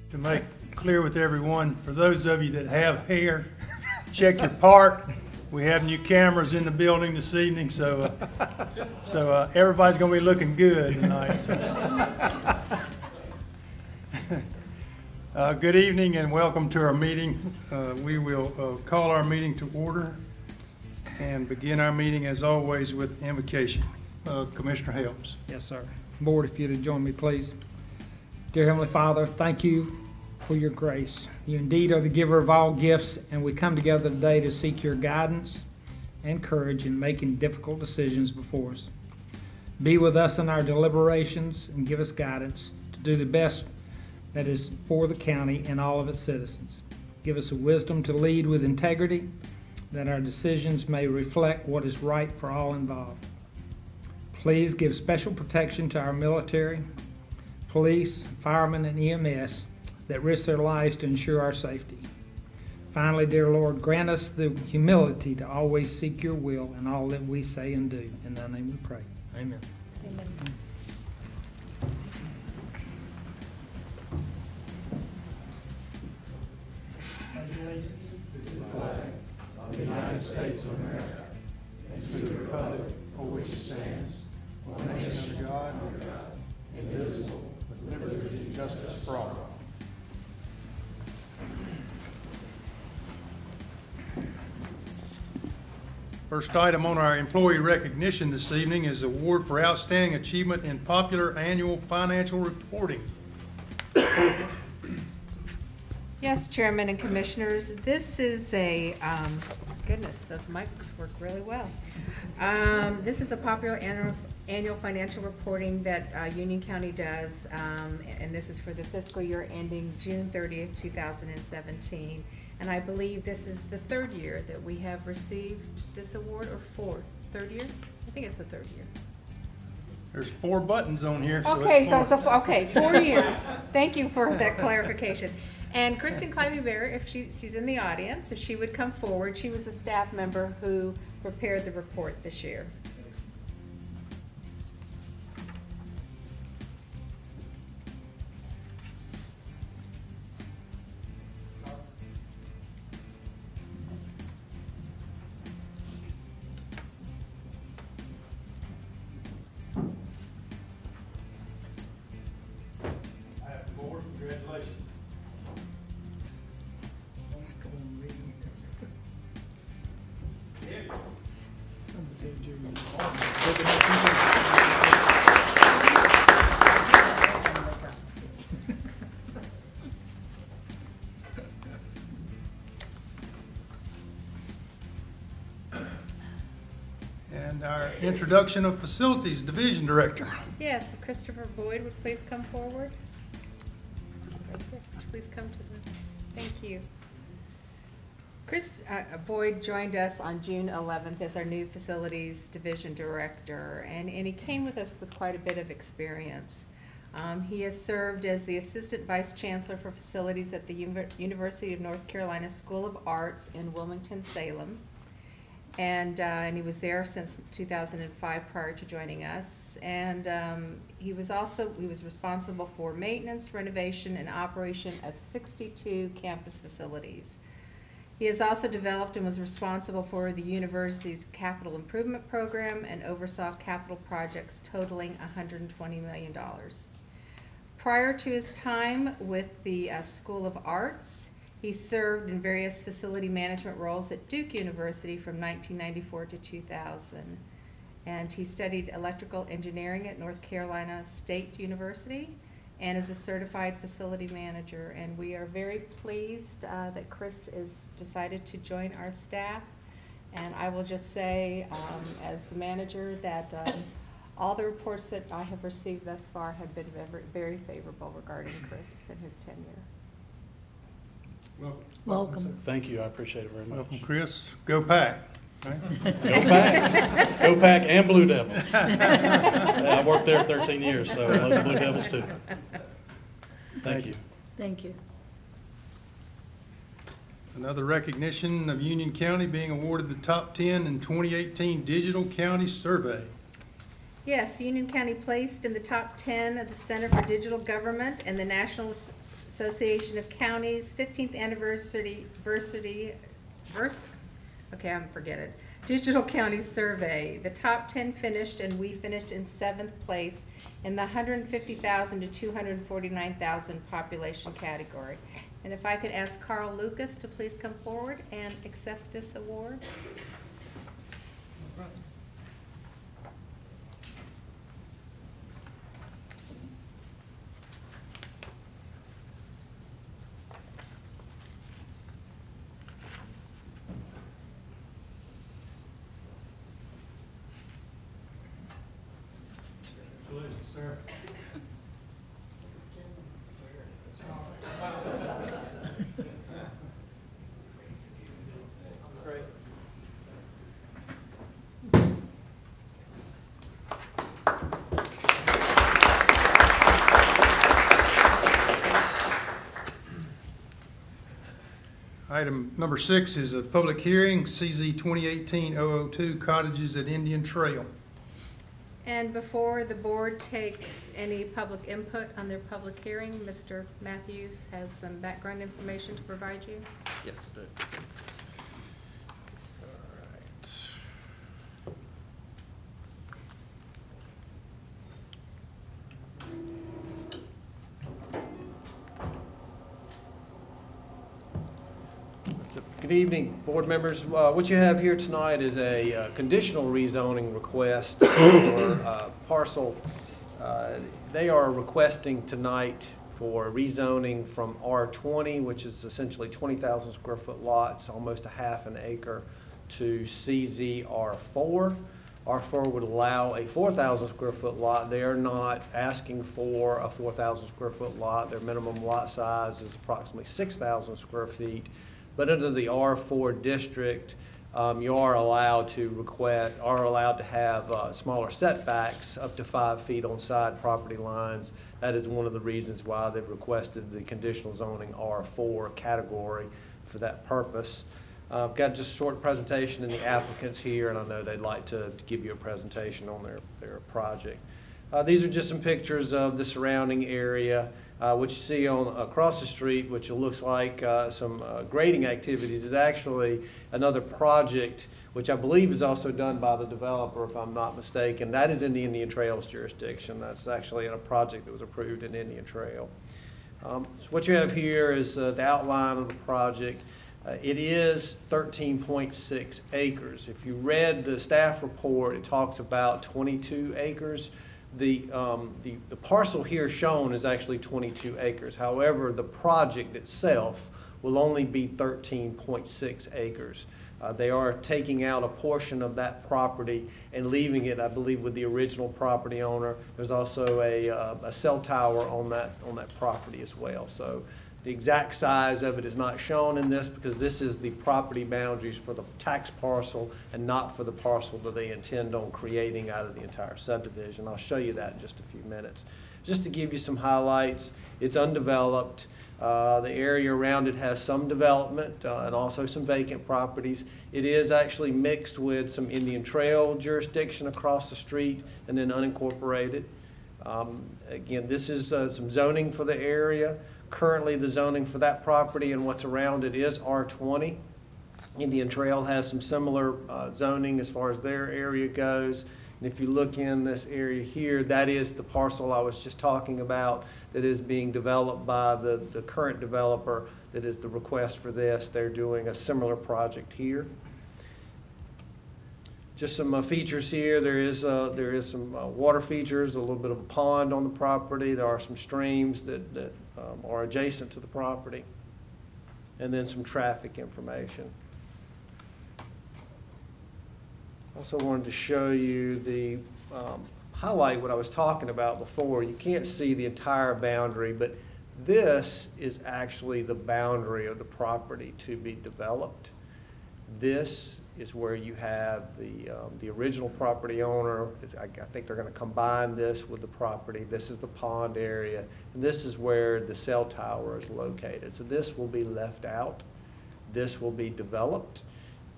to make clear with everyone, for those of you that have hair, check your part. We have new cameras in the building this evening, so everybody's going to be looking good tonight. So. Good evening and welcome to our meeting. We will call our meeting to order and begin our meeting as always with invocation. Commissioner Helms. Yes, sir. Board, if you'd join me, please. Dear Heavenly Father, thank you for your grace. You indeed are the giver of all gifts, and we come together today to seek your guidance and courage in making difficult decisions before us. Be with us in our deliberations and give us guidance to do the best that is for the county and all of its citizens. Give us a wisdom to lead with integrity, that our decisions may reflect what is right for all involved. Please give special protection to our military, police, firemen, and EMS that risk their lives to ensure our safety. Finally, dear Lord, grant us the humility to always seek your will in all that we say and do. In thy name we pray. Amen. Amen. To the flag of the United States of America and to the republic for which it stands, one nation under God, indivisible, with liberty and justice for all. First item on our employee recognition this evening is award for outstanding achievement in popular annual financial reporting. Yes, Chairman and Commissioners, this is a, goodness, those mics work really well. This is a popular annual financial reporting that Union County does, and this is for the fiscal year ending June 30th, 2017. And I believe this is the third year that we have received this award, or fourth? Third year? I think it's the third year. There's 4 buttons on here. Okay, so it's okay, 4 years. Thank you for that clarification. And Kristen Climbey-Bear, if she's in the audience, if she would come forward, she was a staff member who prepared the report this year. I have the board. Congratulations. And our introduction of Facilities Division Director. Yes, if Christopher Boyd would please come forward. Right there. Please come to the, thank you. Chris Boyd joined us on June 11th as our new Facilities Division Director, and he came with us with quite a bit of experience. He has served as the Assistant Vice Chancellor for Facilities at the University of North Carolina School of Arts in Wilmington-Salem. And he was there since 2005 prior to joining us. And he was responsible for maintenance, renovation, and operation of 62 campus facilities. He has also developed and was responsible for the university's capital improvement program and oversaw capital projects totaling $120 million. Prior to his time with the School of Arts, he served in various facility management roles at Duke University from 1994 to 2000. And he studied electrical engineering at North Carolina State University and is a certified facility manager. And we are very pleased that Chris has decided to join our staff. And I will just say, as the manager, that all the reports that I have received thus far have been very favorable regarding Chris and his tenure. Welcome. Thank you. I appreciate it very much. Welcome, Chris. Go Pack. Right? Go Pack. Go Pack and Blue Devils. I worked there 13 years, so I love the Blue Devils too. Thank you. Thank you. Another recognition of Union County being awarded the top 10 in 2018 Digital County Survey. Yes, Union County placed in the top 10 of the Center for Digital Government and the National Association of Counties 15th anniversary, Digital County Survey. The top 10 finished, and we finished in 7th place in the 150,000 to 249,000 population category. And if I could ask Carl Lucas to please come forward and accept this award. Congratulations, sir. Great. Item number 6 is a public hearing, CZ 2018-002, Cottages at Indian Trail. And before the board takes any public input on their public hearing, Mr. Matthews has some background information to provide you. Yes, I do. All right. Good evening, board members. What you have here tonight is a conditional rezoning request for parcel. They are requesting tonight for rezoning from R20, which is essentially 20,000 square foot lots, almost a half an acre, to CZR4. R4 would allow a 4,000 square foot lot. They are not asking for a 4,000 square foot lot. Their minimum lot size is approximately 6,000 square feet. But under the R4 district, you are allowed to have smaller setbacks up to 5 feet on side property lines. That is one of the reasons why they've requested the conditional zoning R4 category for that purpose. I've got just a short presentation in the applicants here, and I know they'd like to give you a presentation on their project. These are just some pictures of the surrounding area. What you see across the street, which looks like some grading activities, is actually another project, which I believe is also done by the developer, if I'm not mistaken. That is in the Indian Trails jurisdiction. That's actually in a project that was approved in Indian Trail. So what you have here is the outline of the project. It is 13.6 acres. If you read the staff report, it talks about 22 acres. The parcel here shown is actually 22 acres. However, the project itself will only be 13.6 acres. They are taking out a portion of that property and leaving it, I believe, with the original property owner. There's also a cell tower on that property as well. So the exact size of it is not shown in this because this is the property boundaries for the tax parcel and not for the parcel that they intend on creating out of the entire subdivision. I'll show you that in just a few minutes. Just to give you some highlights, it's undeveloped. The area around it has some development and also some vacant properties. It is actually mixed with some Indian Trail jurisdiction across the street and then unincorporated. Again, this is some zoning for the area. Currently, the zoning for that property and what's around it is R20. Indian Trail has some similar zoning as far as their area goes. And if you look in this area here, that is the parcel I was just talking about that is being developed by the current developer. That is the request for this. They're doing a similar project here. Just some features here. There is some water features, a little bit of a pond on the property. There are some streams that are adjacent to the property. And then some traffic information. Also wanted to show you the highlight what I was talking about before. You can't see the entire boundary, but this is actually the boundary of the property to be developed. This is where you have the original property owner. I think they're going to combine this with the property. This is the pond area, and this is where the cell tower is located. So this will be left out. This will be developed.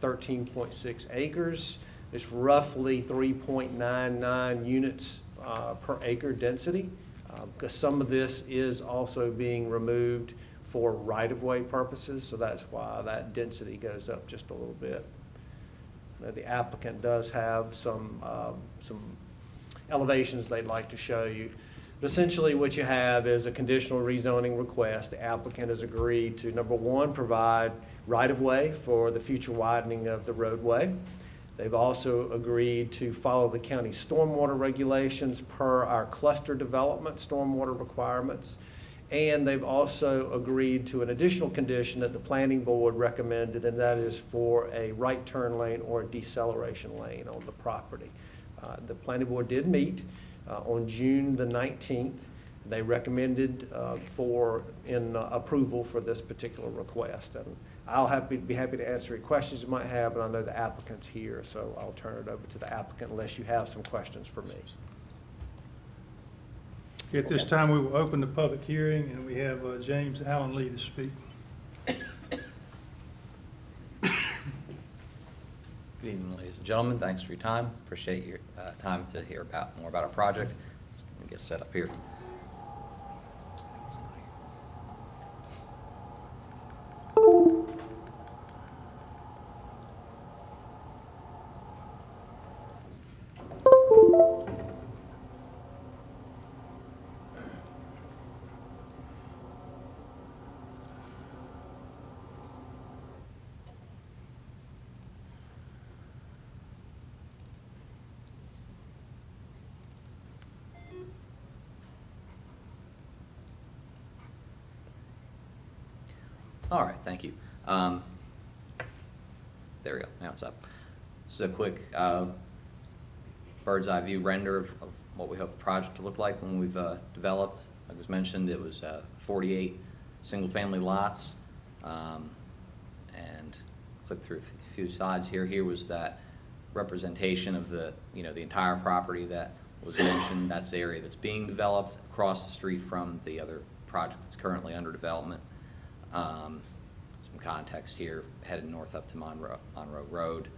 13.6 acres. It's roughly 3.99 units per acre density. because some of this is also being removed for right-of-way purposes, so that's why that density goes up just a little bit. The applicant does have some elevations they'd like to show you. But essentially what you have is a conditional rezoning request. The applicant has agreed to, number one, provide right-of-way for the future widening of the roadway. They've also agreed to follow the county stormwater regulations per our cluster development stormwater requirements. And they've also agreed to an additional condition that the planning board recommended, and that is for a right turn lane or a deceleration lane on the property. The planning board did meet on June the 19th. They recommended approval for this particular request. And I'll be happy to answer any questions you might have, and I know the applicant's here, so I'll turn it over to the applicant unless you have some questions for me. At this time, we will open the public hearing, and we have James Allen Lee to speak. Good evening, ladies and gentlemen. Thanks for your time. Appreciate your time to hear more about our project. Let me get set up here. All right, thank you. There we go, now it's up. This is a quick bird's eye view render of what we hope the project to look like when we've developed. Like was mentioned, it was 48 single-family lots. And click through a few slides here. Here was that representation of the entire property that was mentioned. That's the area that's being developed across the street from the other project that's currently under development. Some context here, headed north up to Monroe Road.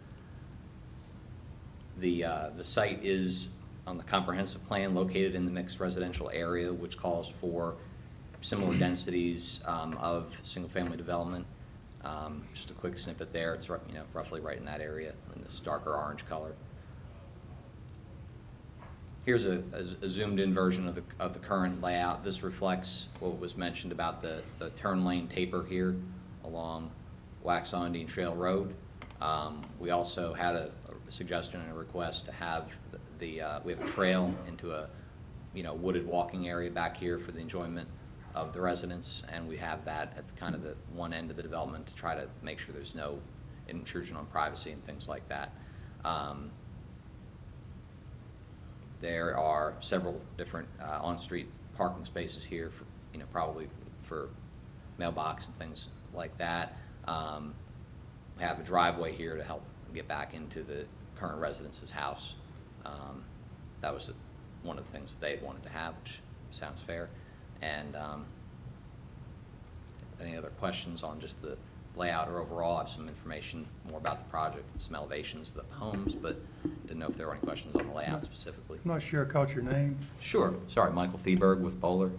The site is on the comprehensive plan located in the mixed residential area, which calls for similar densities of single-family development. Just a quick snippet there. It's roughly right in that area in this darker orange color. Here's a zoomed-in version of the current layout. This reflects what was mentioned about the turn lane taper here along Waxahachie Trail Road. We also had a suggestion and a request to have we have a trail into a wooded walking area back here for the enjoyment of the residents, and we have that at kind of the one end of the development to try to make sure there's no intrusion on privacy and things like that. There are several different on-street parking spaces here for, probably for mailbox and things like that. We have a driveway here to help get back into the current residents' house. That was one of the things that they wanted to have, which sounds fair. And any other questions on just the layout or overall? I have some information more about the project and some elevations of the homes, but didn't know if there were any questions on the layout specifically. I'm not sure I caught your name. Sure. Sorry, Michael Thieberg with Bowler.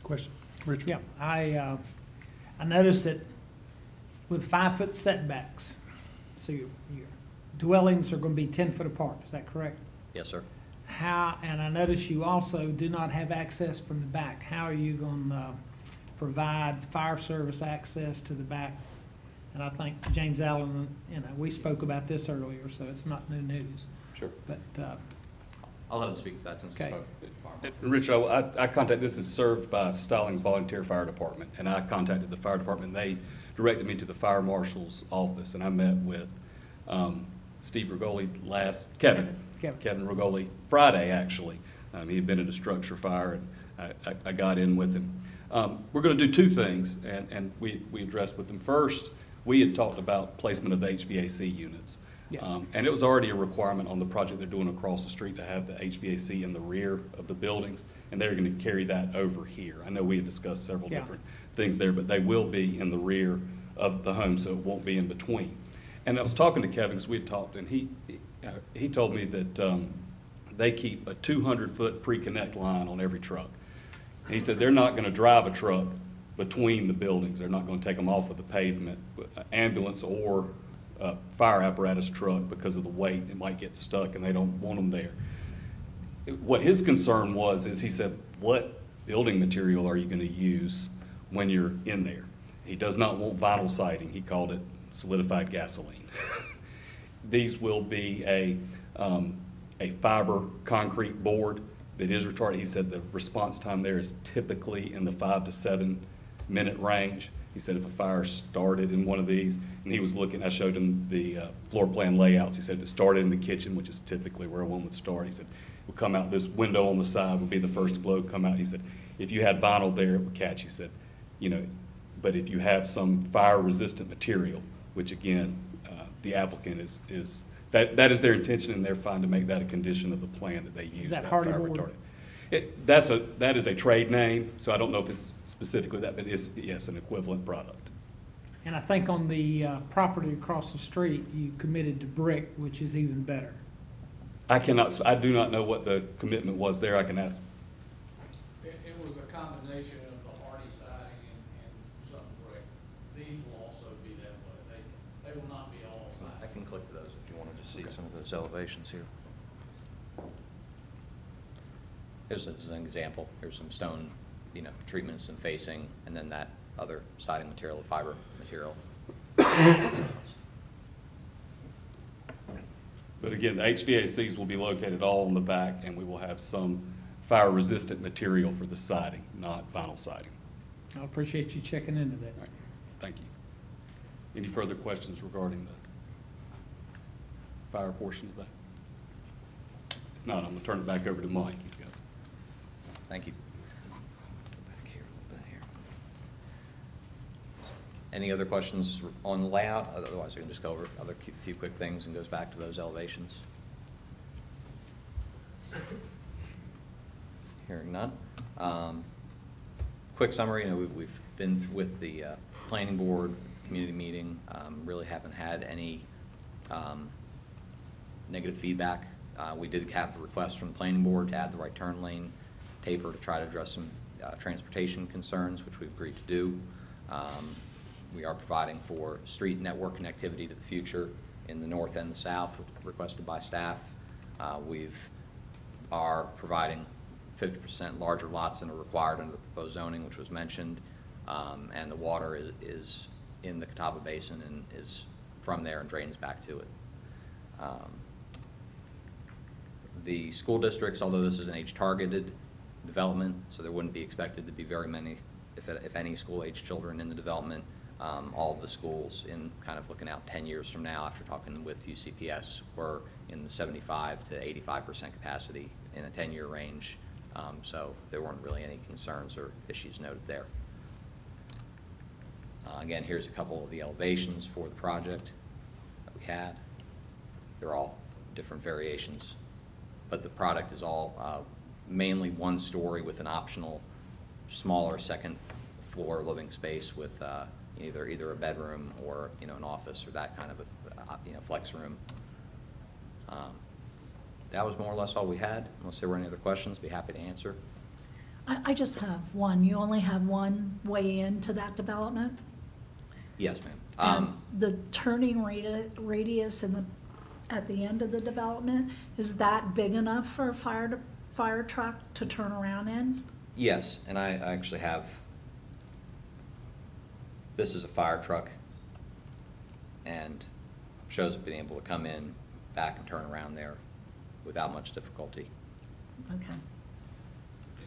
Question, Richard? Yeah, I noticed that with 5-foot setbacks, so your dwellings are going to be 10 foot apart, is that correct? Yes, sir. And I notice you also do not have access from the back. How are you going to provide fire service access to the back? And I think James Allen, we spoke about this earlier, so it's not new news. Sure. But I'll let him speak to that since okay. Rich, I contacted, this is served by Stallings Volunteer Fire Department, and I contacted the fire department. They directed me to the fire marshal's office, and I met with Steve Rigoli Kevin Rigoli Friday, actually. He had been at a structure fire, and I got in with him. We're going to do two things, and we addressed with them. First, we had talked about placement of the HVAC units. Yeah. And it was already a requirement on the project they're doing across the street to have the HVAC in the rear of the buildings, and they're going to carry that over here. I know we had discussed several different things there, but they will be in the rear of the home, so it won't be in between. And I was talking to Kevin, because we had talked, and he told me that they keep a 200-foot pre-connect line on every truck. And he said they're not going to drive a truck between the buildings. They're not going to take them off of the pavement, ambulance or fire apparatus truck, because of the weight. It might get stuck and they don't want them there. What his concern was is he said, what building material are you going to use when you're in there? He does not want vinyl siding. He called it solidified gasoline. These will be a fiber concrete board that is retarded. He said the response time there is typically in the 5 to 7 minute range. He said if a fire started in one of these, and he was looking, I showed him the floor plan layouts. He said if it started in the kitchen, which is typically where one would start, he said it would come out this window on the side would be the first to blow, come out. He said if you had vinyl there, it would catch. He said, you know, but if you have some fire resistant material, which again, the applicant is that is their intention, and they're fine to make that a condition of the plan that they use. Is that fire hardy board? retardant. That is a trade name, so I don't know if it's specifically that, but it's, yes, an equivalent product. And I think on the property across the street, you committed to brick, which is even better. I do not know what the commitment was there. I can ask. It was a combination of the hardy siding and some brick. These will also be that way. They will not be all siding. I can click to those if you wanted to see some of those elevations here. Here's an example. Here's some stone, you know, treatments and facing, and then that other siding material, the fiber material. But again, the HVACs will be located all on the back, and we will have some fire-resistant material for the siding, not vinyl siding. I appreciate you checking into that. All right. Thank you. Any further questions regarding the fire portion of that? If not, I'm going to turn it back over to Mike. He's got it. Thank you. Go back here a little bit here. Any other questions on the layout? Otherwise, we can just go over other few quick things and goes back to those elevations. Hearing none. Quick summary, you know, we've been with the planning board, community meeting, really haven't had any negative feedback. We did have the request from the planning board to add the right turn lane taper to try to address some transportation concerns, which we've agreed to do. We are providing for street network connectivity to the future in the north and the south, requested by staff. We are providing 50% larger lots than are required under the proposed zoning, which was mentioned, and the water is in the Catawba Basin and is from there and drains back to it. The school districts, although this is an age-targeted development, so there wouldn't be expected to be very many, if any, school-age children in the development. All of the schools, in kind of looking out 10 years from now, after talking with UCPS, were in the 75 to 85% capacity in a 10-year range. So there weren't really any concerns or issues noted there. Again, here's a couple of the elevations for the project that we had. They're all different variations, but the product is all mainly one story with an optional smaller second floor living space with either a bedroom or, you know, an office or that kind of a, you know, flex room. That was more or less all we had. Unless there were any other questions, be happy to answer. I just have one. You only have one way into that development? Yes, ma'am. And the turning radius at the end of the development, is that big enough for a fire truck to turn around in? Yes, and I actually have, this is a fire truck and shows it being able to come in, back and turn around there without much difficulty. Okay.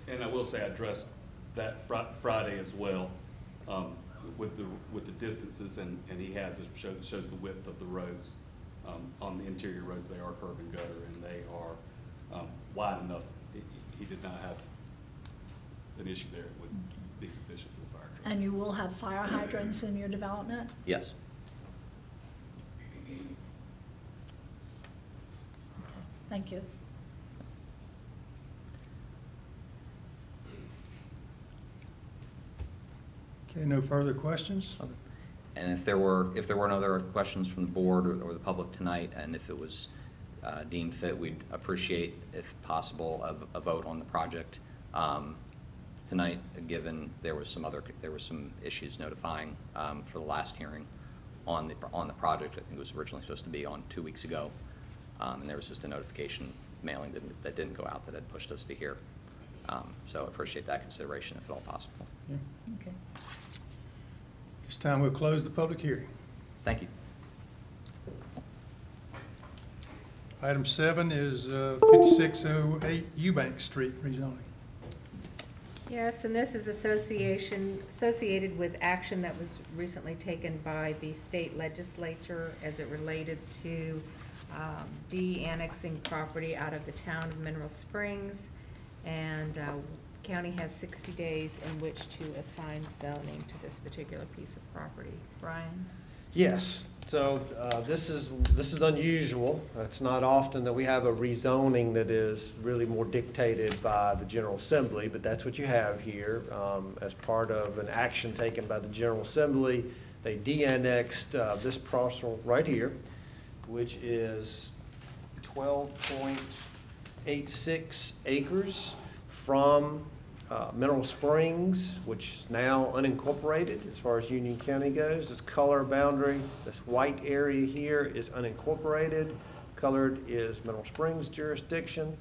And I will say I addressed that Friday as well, with the distances, and he has it shows the width of the roads. On the interior roads, they are curb and gutter, and they are wide enough. He did not have an issue there. It would be sufficient for the fire truck. And you will have fire hydrants in your development? Yes. Thank you. Okay, no further questions? And if there were no other questions from the board or the public tonight, and if it was deem fit. We'd appreciate, if possible, a vote on the project tonight, given there was some issues notifying for the last hearing on the project. I think it was originally supposed to be on 2 weeks ago, and there was just a notification mailing that didn't go out that had pushed us to here. So I appreciate that consideration if at all possible. Okay. This time we'll close the public hearing. Thank you. Item 7 is 5608 Eubank Street rezoning. Yes, and this is associated with action that was recently taken by the state legislature as it related to de-annexing property out of the town of Mineral Springs. And county has 60 days in which to assign zoning to this particular piece of property. Brian? Yes, so this is unusual. It's not often that we have a rezoning that is really more dictated by the General Assembly, but that's what you have here. As part of an action taken by the General Assembly, they de-annexed this parcel right here, which is 12.86 acres from Mineral Springs, which is now unincorporated as far as Union County goes. This color boundary, this white area here is unincorporated. Colored is Mineral Springs jurisdiction.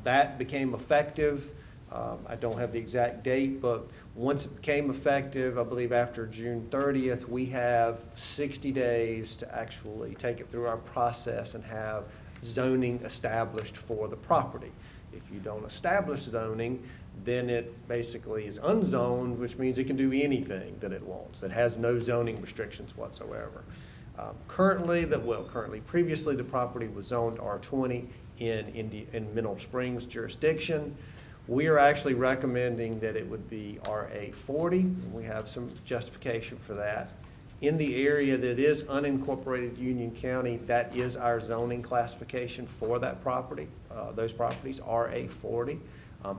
That became effective. I don't have the exact date, but once it became effective, I believe after June 30th, we have 60 days to actually take it through our process and have zoning established for the property. If you don't establish zoning, then it basically is unzoned, which means it can do anything that it wants. It has no zoning restrictions whatsoever. Previously the property was zoned R20 in Mineral Springs jurisdiction. We are actually recommending that it would be RA40, and we have some justification for that. In the area that is unincorporated Union County, that is our zoning classification for that property. Those properties, RA40.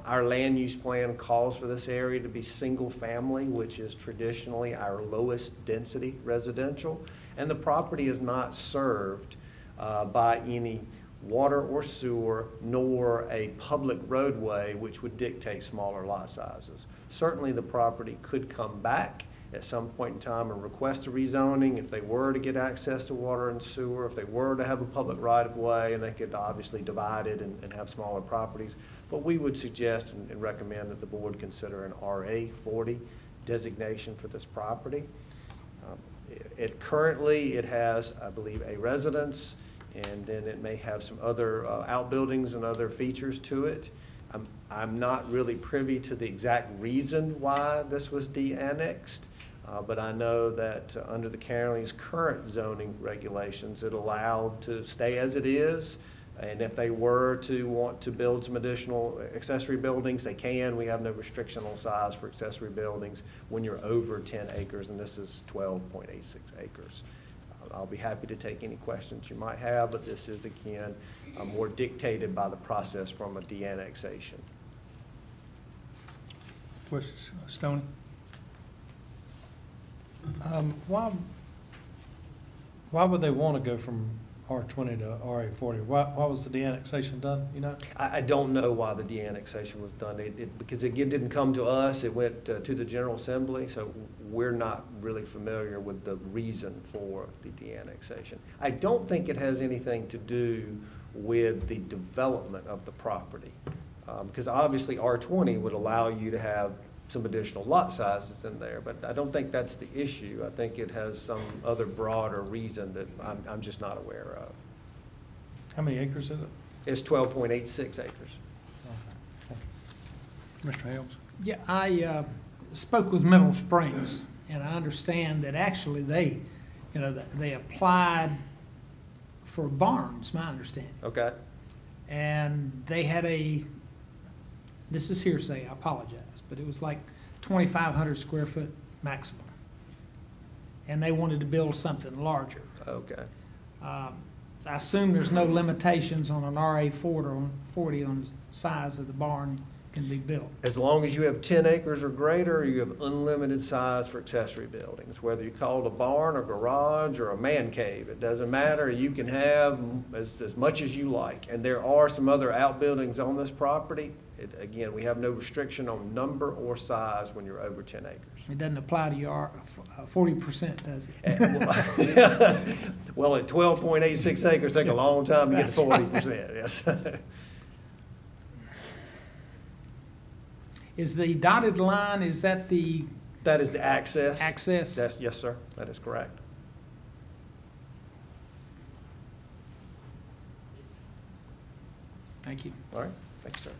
Our land use plan calls for this area to be single family, which is traditionally our lowest density residential. And the property is not served by any water or sewer, nor a public roadway, which would dictate smaller lot sizes. Certainly the property could come back at some point in time and request a rezoning if they were to get access to water and sewer, if they were to have a public right-of-way, and they could obviously divide it and have smaller properties. But we would suggest and recommend that the board consider an RA40 designation for this property. Currently it has, I believe, a residence, and then it may have some other outbuildings and other features to it. I'm not really privy to the exact reason why this was de-annexed, but I know that under the county's current zoning regulations, it allowed to stay as it is. And if they were to want to build some additional accessory buildings, they can. We have no restriction on size for accessory buildings when you're over 10 acres, and this is 12.86 acres. I'll be happy to take any questions you might have, but this is, again, more dictated by the process from a de-annexation. Questions, Stoney? Why would they want to go from R20 to RA40? Why was the de-annexation done, you know? I don't know why the de-annexation was done. Because it didn't come to us. It went to the General Assembly, so we're not really familiar with the reason for the de-annexation. I don't think it has anything to do with the development of the property. Because obviously R20 would allow you to have some additional lot sizes in there, but I don't think that's the issue. I think it has some other broader reason that I'm just not aware of. How many acres is it? It's 12.86 acres. Mr. Hales? Yeah, I spoke with Mineral Springs, and I understand that actually they applied for barns, my understanding. Okay. And they had this is hearsay, I apologize, but it was like 2,500 square foot maximum. And they wanted to build something larger. Okay. I assume there's no limitations on an RA40 on the size of the barn can be built. As long as you have 10 acres or greater, you have unlimited size for accessory buildings. Whether you call it a barn or garage or a man cave, it doesn't matter. You can have as much as you like. And there are some other outbuildings on this property. Again, we have no restriction on number or size when you're over 10 acres. It doesn't apply to your 40%, does it? Well, at 12.86 acres, take a long time to get 40%, yes. Is the dotted line, is that the That is the access. access? Yes, sir, that is correct. Thank you. All right, thank you, sir.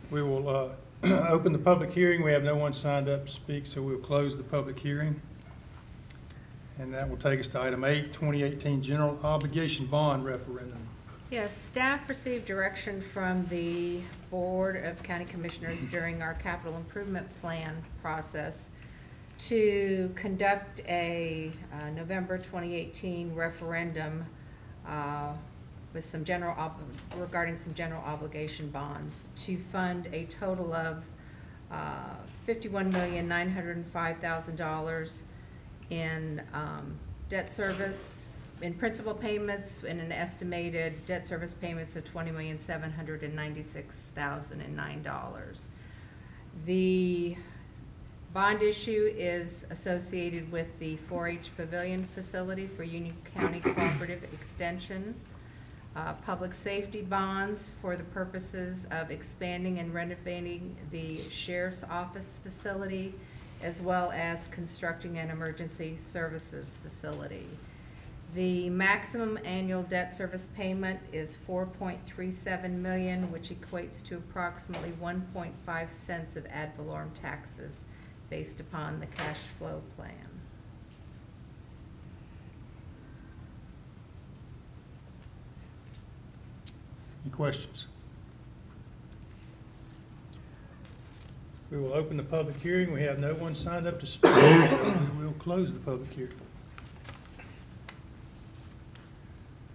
We will open the public hearing. We have no one signed up to speak, so we'll close the public hearing. And that will take us to item 8, 2018 General Obligation Bond Referendum. Yes, staff received direction from the Board of County Commissioners during our capital improvement plan process to conduct a November 2018 referendum with some regarding some general obligation bonds to fund a total of $51,905,000 in debt service, in principal payments, and an estimated debt service payments of $20,796,009. The bond issue is associated with the 4-H Pavilion facility for Union County Cooperative Extension. Public safety bonds for the purposes of expanding and renovating the sheriff's office facility, as well as constructing an emergency services facility. The maximum annual debt service payment is $4.37 million, which equates to approximately 1.5 cents of ad valorem taxes based upon the cash flow plan. Any questions? We will open the public hearing. We have no one signed up to speak, so we will close the public hearing.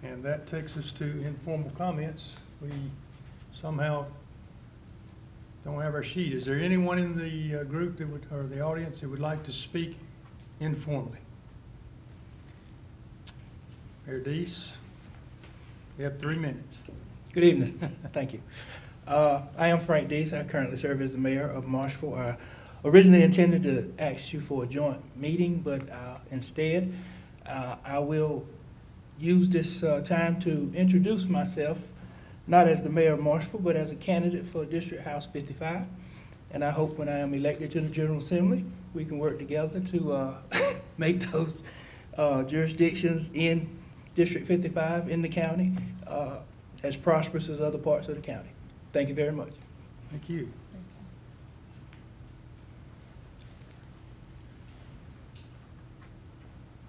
And that takes us to informal comments. We somehow don't have our sheet. Is there anyone in the group that would, or the audience that would like to speak informally? Mayor Deese, you have 3 minutes. Good evening. Thank you. I am Frank Deese. I currently serve as the mayor of Marshville. I originally intended to ask you for a joint meeting, but instead I will use this time to introduce myself, not as the mayor of Marshville, but as a candidate for District House 55. And I hope when I am elected to the General Assembly, we can work together to make those jurisdictions in District 55 in the county as prosperous as other parts of the county. Thank you very much. Thank you.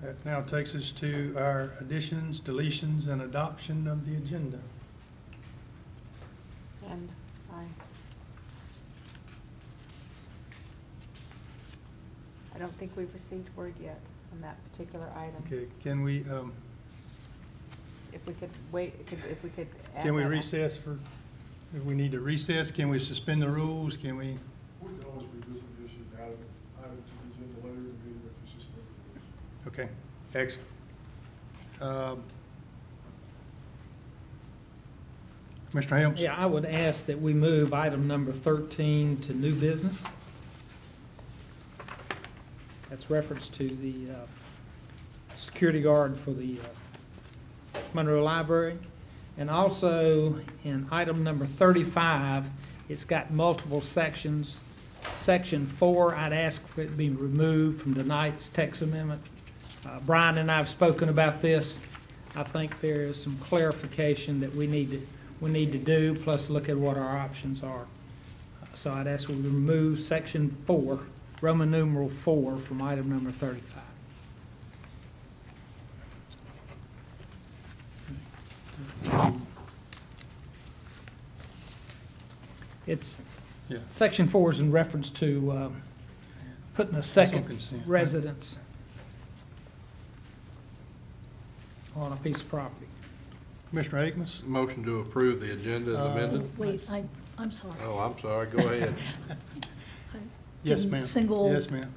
That now takes us to our additions, deletions, and adoption of the agenda. And I don't think we've received word yet on that particular item. Okay, can we, If we could wait, if we could add can we that up. recess for, if we need to recess, can we suspend the rules? Can we? We can always revisit the issue, add it to the agenda later in the meeting if it's just. Okay, excellent. Mr. Helms? Yeah, I would ask that we move item number 13 to new business. That's reference to the security guard for the Monroe Library. And also in item number 35, it's got multiple sections. Section 4, I'd ask for it to be removed from tonight's text amendment. Brian and I have spoken about this. I think there is some clarification that we need to do, plus look at what our options are. So I'd ask we remove section 4, Roman numeral 4, from item number 35. It's, Yeah. section 4 is in reference to putting a second consent, right? residence on a piece of property. Commissioner Akins? Motion to approve the agenda as amended. Wait, I'm sorry. Oh, I'm sorry, go ahead. Yes, Didn't ma'am. single- Yes, ma'am.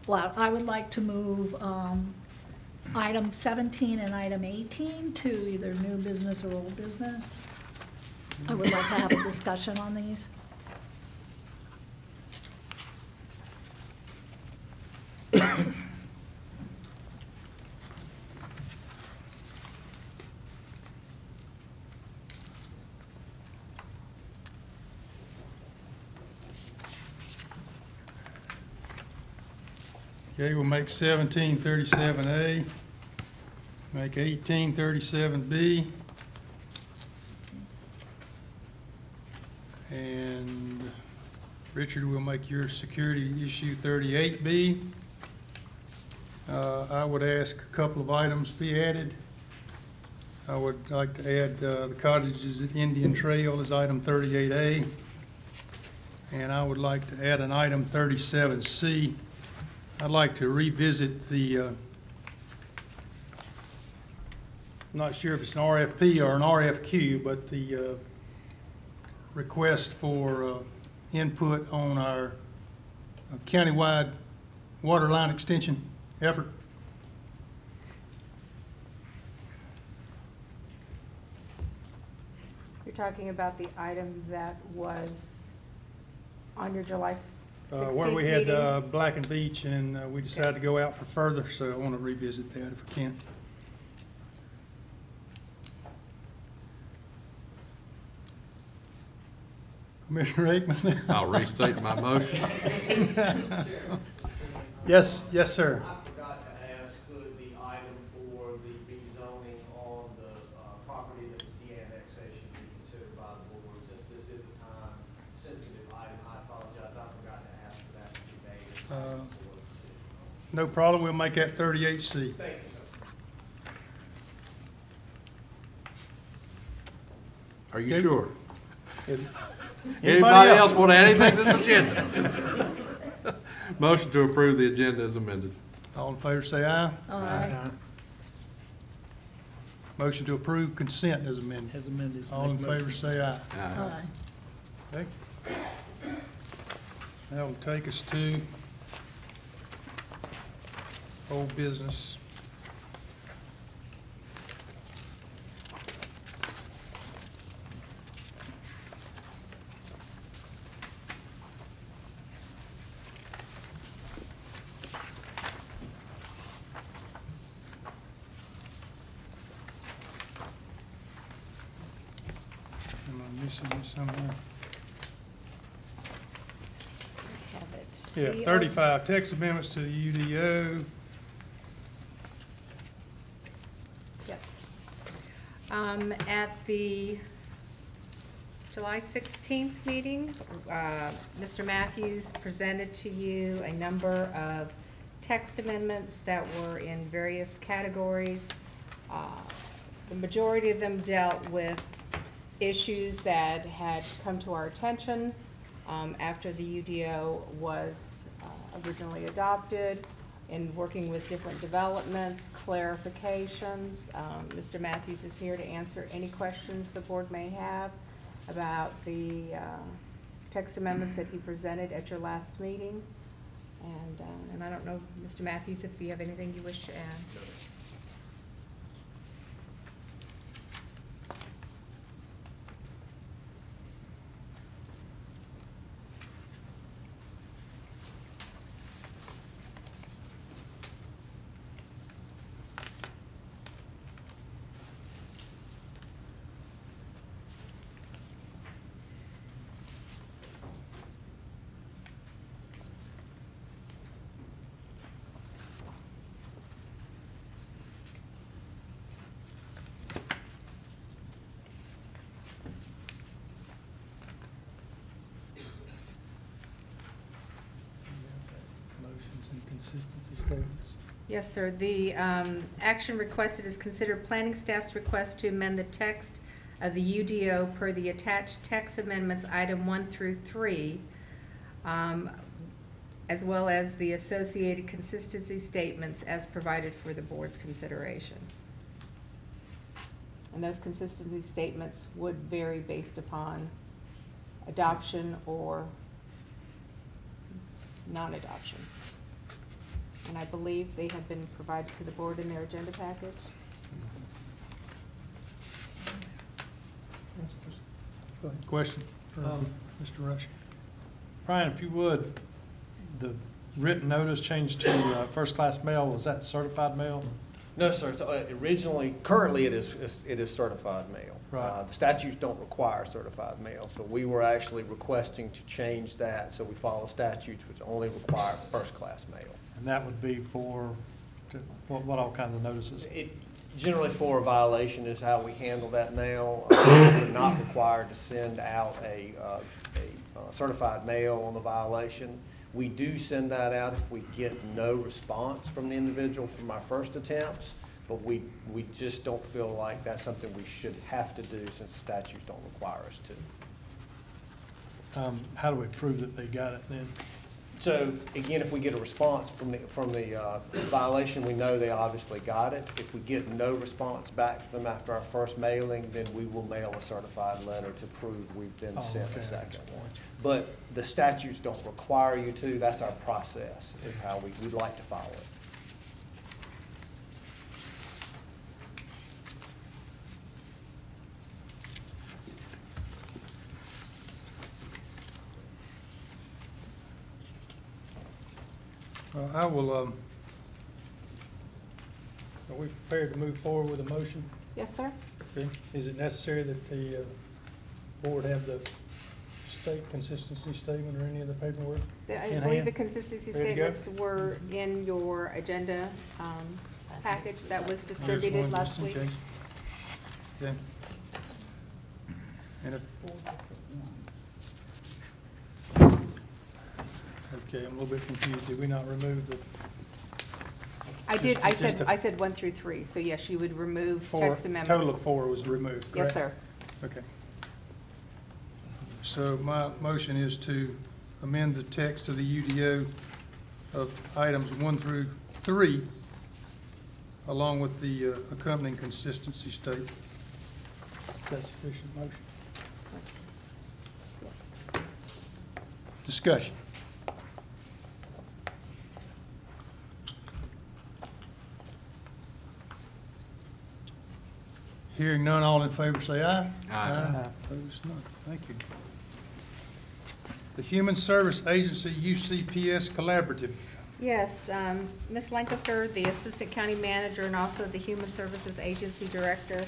Well, I would like to move item 17 and item 18 to either new business or old business. I would like to have a discussion on these. Okay, we'll make 1737A, make 1837B, and Richard will make your security issue 38B. I would ask a couple of items be added. I would like to add the cottages at Indian Trail as item 38A, and I would like to add an item 37C. I'd like to revisit the, I'm not sure if it's an RFP or an RFQ, but the request for input on our countywide water line extension effort. You're talking about the item that was on your July 16th Where we had meeting? Black and Beach, and we decided to go out for further, so I want to revisit that if I can. Commissioner Akins now? I'll restate my motion. Yes, yes, sir. I forgot to ask, could the item for the rezoning on the property that was de-annexation be considered by the board? Since this is a time-sensitive item, I apologize, I forgot to ask for that to be made. No problem, we'll make that 38C. Thank you, sir. Are you Okay. sure? Anybody Anybody else want to add anything to this agenda? Motion to approve the agenda as amended. All in favor say aye. Aye. Motion to approve consent as amended. As amended. All in favor say aye. Aye. Okay. That will take us to old business. Am I missing this somewhere? Have it. Yeah, The 35, text amendments to the UDO. Yes. At the July 16th meeting, Mr. Matthews presented to you a number of text amendments that were in various categories. The majority of them dealt with issues that had come to our attention after the UDO was originally adopted, in working with different developments, clarifications. Mr. Matthews is here to answer any questions the board may have about the text amendments that he presented at your last meeting. And I don't know, Mr. Matthews, if you have anything you wish to add. Motions and consistency statements. Yes, sir. The action requested is consider planning staff's request to amend the text of the UDO per the attached text amendments, item 1 through 3, as well as the associated consistency statements as provided for the board's consideration. And those consistency statements would vary based upon adoption or non-adoption. And I believe they have been provided to the board in their agenda package. Question for Mr. Rush? Brian, if you would, the written notice changed to first-class mail, was that certified mail? No, sir. Originally, currently it is certified mail. Right. The statutes don't require certified mail, so we were actually requesting to change that, so we follow statutes which only require first-class mail. And that would be for, what all kinds of notices? Generally for a violation is how we handle that now. We're not required to send out a certified mail on the violation. We do send that out if we get no response from the individual from our first attempts, but we just don't feel like that's something we should have to do since the statutes don't require us to. How do we prove that they got it then? So again, if we get a response from the violation, we know they obviously got it. If we get no response back from them after our first mailing, then we will mail a certified letter to prove we've been sent a second one. But the statutes don't require you to. That's our process, is how we'd like to follow it. I will, are we prepared to move forward with a motion? Yes, sir? Okay. Is it necessary that the board have the state consistency statement or any of the paperwork? I in believe hand? the consistency Ready to go? statements were in your agenda package that was There's distributed one last just in week. case. Okay. And if, okay, I'm a little bit confused. Did we not remove the I did, I just said, a- I said 1 through 3, so yes, you would remove four, text amendment. total of 4 was removed, Yes, correct? sir. Okay. So my motion is to amend the text of the UDO of items 1 through 3, along with the accompanying consistency statement. Is that sufficient motion? Yes. Discussion. Hearing none, all in favor say aye. Aye. Opposed, none. Thank you. The Human Service Agency UCPS Collaborative. Yes, Ms. Lancaster, the Assistant County Manager and also the Human Services Agency Director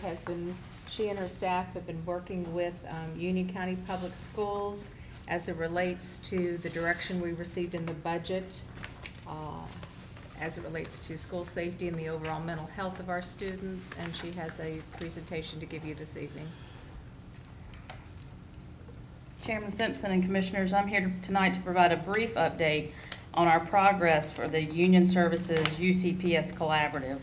she and her staff have been working with Union County Public Schools as it relates to the direction we received in the budget, as it relates to school safety and the overall mental health of our students, and she has a presentation to give you this evening. Chairman Simpson and Commissioners, I'm here tonight to provide a brief update on our progress for the Union Services UCPS Collaborative.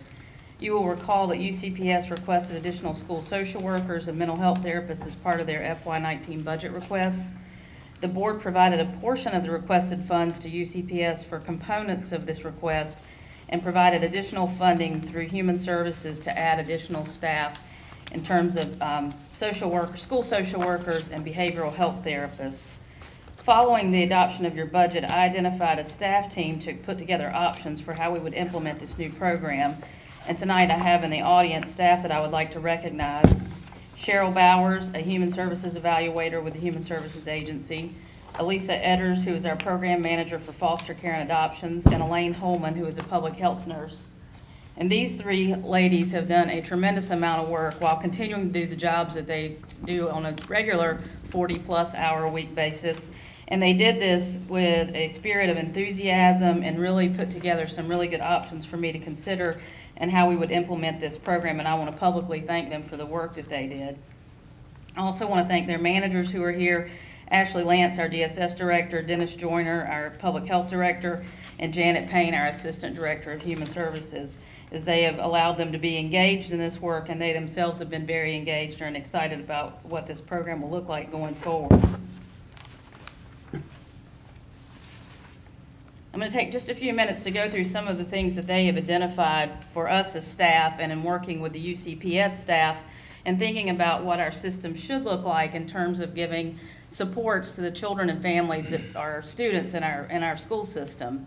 You will recall that UCPS requested additional school social workers and mental health therapists as part of their FY19 budget request. The board provided a portion of the requested funds to UCPS for components of this request and provided additional funding through Human Services to add additional staff in terms of social workers, school social workers, and behavioral health therapists. Following the adoption of your budget, I identified a staff team to put together options for how we would implement this new program. And tonight I have in the audience staff that I would like to recognize. Cheryl Bowers, a Human Services Evaluator with the Human Services Agency, Elisa Edders, who is our Program Manager for Foster Care and Adoptions, and Elaine Holman, who is a Public Health Nurse. And these three ladies have done a tremendous amount of work while continuing to do the jobs that they do on a regular 40-plus hour a week basis. And they did this with a spirit of enthusiasm and really put together some really good options for me to consider and how we would implement this program. And I want to publicly thank them for the work that they did. I also want to thank their managers who are here, Ashley Lance, our DSS Director, Dennis Joyner, our Public Health Director, and Janet Payne, our Assistant Director of Human Services, as they have allowed them to be engaged in this work, and they themselves have been very engaged and excited about what this program will look like going forward. I'm going to take just a few minutes to go through some of the things that they have identified for us as staff and in working with the UCPS staff and thinking about what our system should look like in terms of giving supports to the children and families that are students in our school system.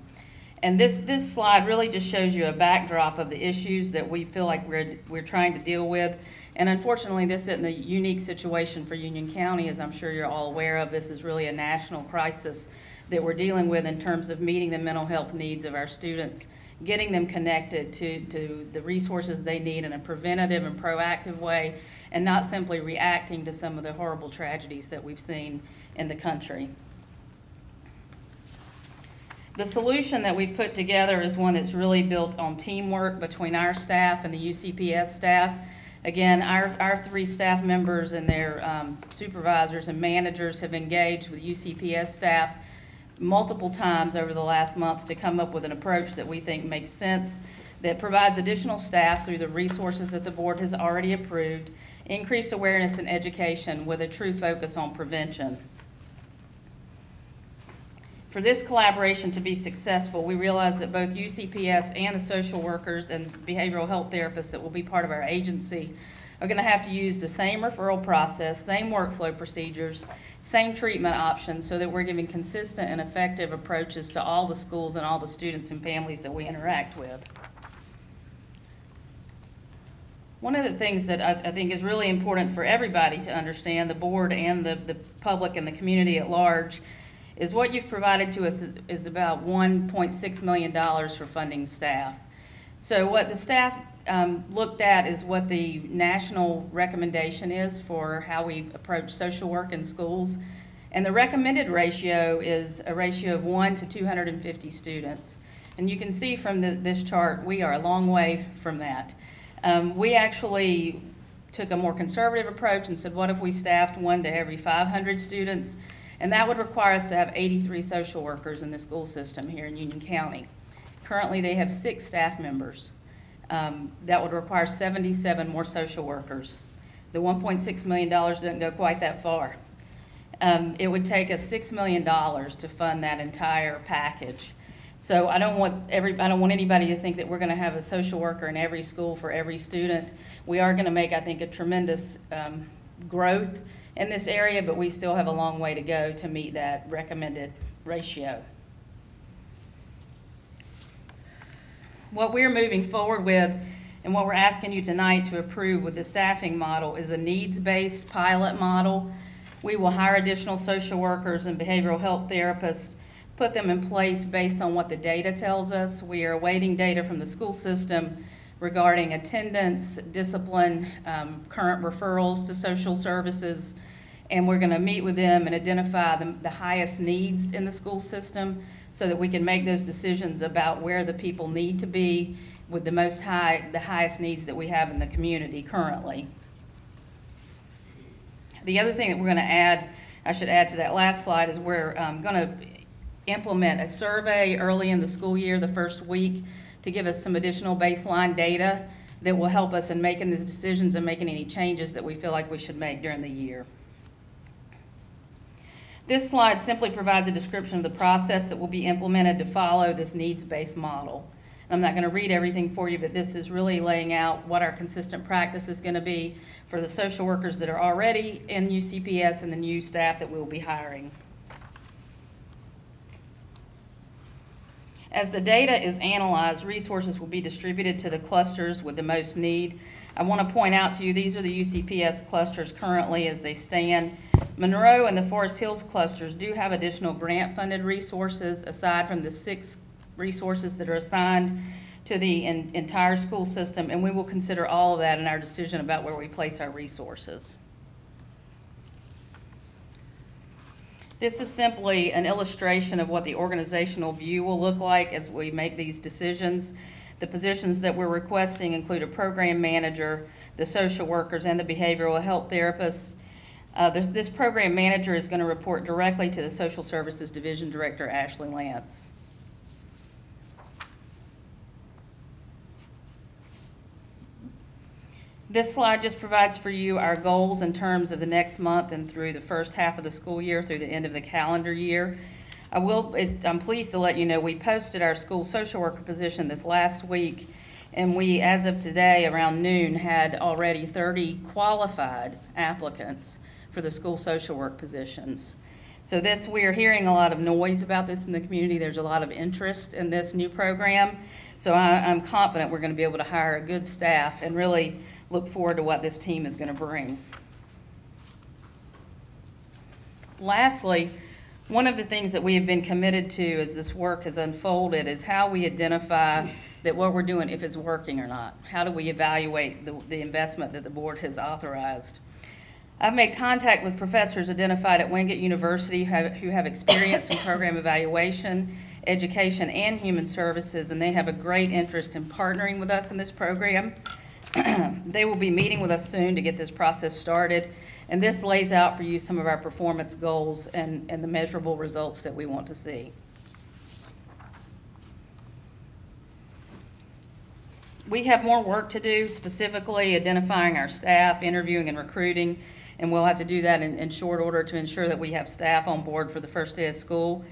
And this slide really just shows you a backdrop of the issues that we feel like we're trying to deal with. And unfortunately, this isn't a unique situation for Union County, as I'm sure you're all aware of. This is really a national crisis that we're dealing with in terms of meeting the mental health needs of our students, getting them connected to the resources they need in a preventative and proactive way, and not simply reacting to some of the horrible tragedies that we've seen in the country. The solution that we've put together is one that's really built on teamwork between our staff and the UCPS staff. Again, our 3 staff members and their supervisors and managers have engaged with UCPS staff multiple times over the last month to come up with an approach that we think makes sense, that provides additional staff through the resources that the board has already approved, increased awareness and education with a true focus on prevention. For this collaboration to be successful, we realize that both UCPS and the social workers and behavioral health therapists that will be part of our agency are going to have to use the same referral process, same workflow procedures, same treatment options, so that we're giving consistent and effective approaches to all the schools and all the students and families that we interact with. One of the things that I think is really important for everybody to understand, the board and the public and the community at large, is what you've provided to us is about $1.6 million for funding staff. So what the staff looked at is what the national recommendation is for how we approach social work in schools. And the recommended ratio is a ratio of 1 to 250 students. And you can see from this chart, we are a long way from that. We actually took a more conservative approach and said, what if we staffed 1 to every 500 students? And that would require us to have 83 social workers in the school system here in Union County. Currently, they have 6 staff members. That would require 77 more social workers. The $1.6 million doesn't go quite that far. It would take us $6 million to fund that entire package. So I don't want anybody to think that we're going to have a social worker in every school for every student. We are going to make, I think, a tremendous growth in this area, but we still have a long way to go to meet that recommended ratio. What we're moving forward with and what we're asking you tonight to approve with the staffing model is a needs-based pilot model. We will hire additional social workers and behavioral health therapists, put them in place based on what the data tells us. We are awaiting data from the school system regarding attendance, discipline, current referrals to social services, and we're going to meet with them and identify the highest needs in the school system so that we can make those decisions about where the people need to be with the highest needs that we have in the community currently. The other thing that we're going to add, I should add to that last slide, is we're going to implement a survey early in the school year, the first week, to give us some additional baseline data that will help us in making these decisions and making any changes that we feel like we should make during the year. This slide simply provides a description of the process that will be implemented to follow this needs-based model. I'm not going to read everything for you, but this is really laying out what our consistent practice is going to be for the social workers that are already in UCPS and the new staff that we'll be hiring. As the data is analyzed, resources will be distributed to the clusters with the most need. I want to point out to you, these are the UCPS clusters currently as they stand. Monroe and the Forest Hills clusters do have additional grant-funded resources aside from the 6 resources that are assigned to the entire school system, and we will consider all of that in our decision about where we place our resources. This is simply an illustration of what the organizational view will look like as we make these decisions. The positions that we're requesting include a program manager, the social workers, and the behavioral health therapists. This program manager is going to report directly to the Social Services Division Director, Ashley Lance. This slide just provides for you our goals in terms of the next month and through the first half of the school year through the end of the calendar year. I'm pleased to let you know we posted our school social worker position this last week, And we, as of today, around noon, had already 30 qualified applicants for the school social work positions. So this, we are hearing a lot of noise about this in the community. There's a lot of interest in this new program. So I'm confident we're going to be able to hire a good staff and really look forward to what this team is going to bring. Lastly, one of the things that we have been committed to as this work has unfolded is how we identify that what we're doing, if it's working or not. How do we evaluate the investment that the board has authorized? I've made contact with professors identified at Wingate University who have experience in program evaluation, education, and human services, and they have a great interest in partnering with us in this program. They will be meeting with us soon to get this process started, and this lays out for you some of our performance goals and the measurable results that we want to see. We have more work to do, specifically identifying our staff, interviewing and recruiting, and we'll have to do that in short order to ensure that we have staff on board for the first day of school.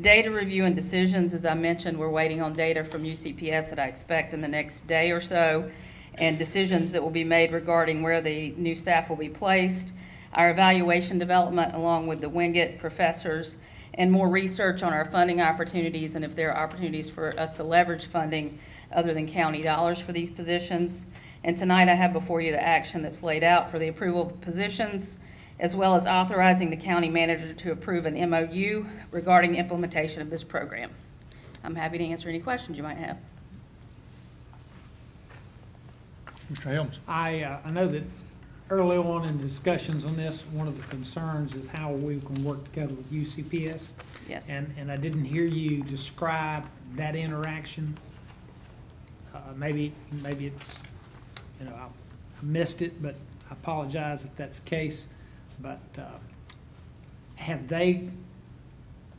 Data review and decisions, as I mentioned, we're waiting on data from UCPS that I expect in the next day or so, and decisions that will be made regarding where the new staff will be placed, our evaluation development along with the Wingate professors, and more research on our funding opportunities and if there are opportunities for us to leverage funding other than county dollars for these positions. And tonight I have before you the action that's laid out for the approval of positions, as well as authorizing the county manager to approve an MOU regarding implementation of this program. I'm happy to answer any questions you might have. Mr. Helms. I know that early on in discussions on this, one of the concerns is how we can work together with UCPS. Yes. And I didn't hear you describe that interaction. Maybe it's, you know, I missed it, but I apologize if that's the case. But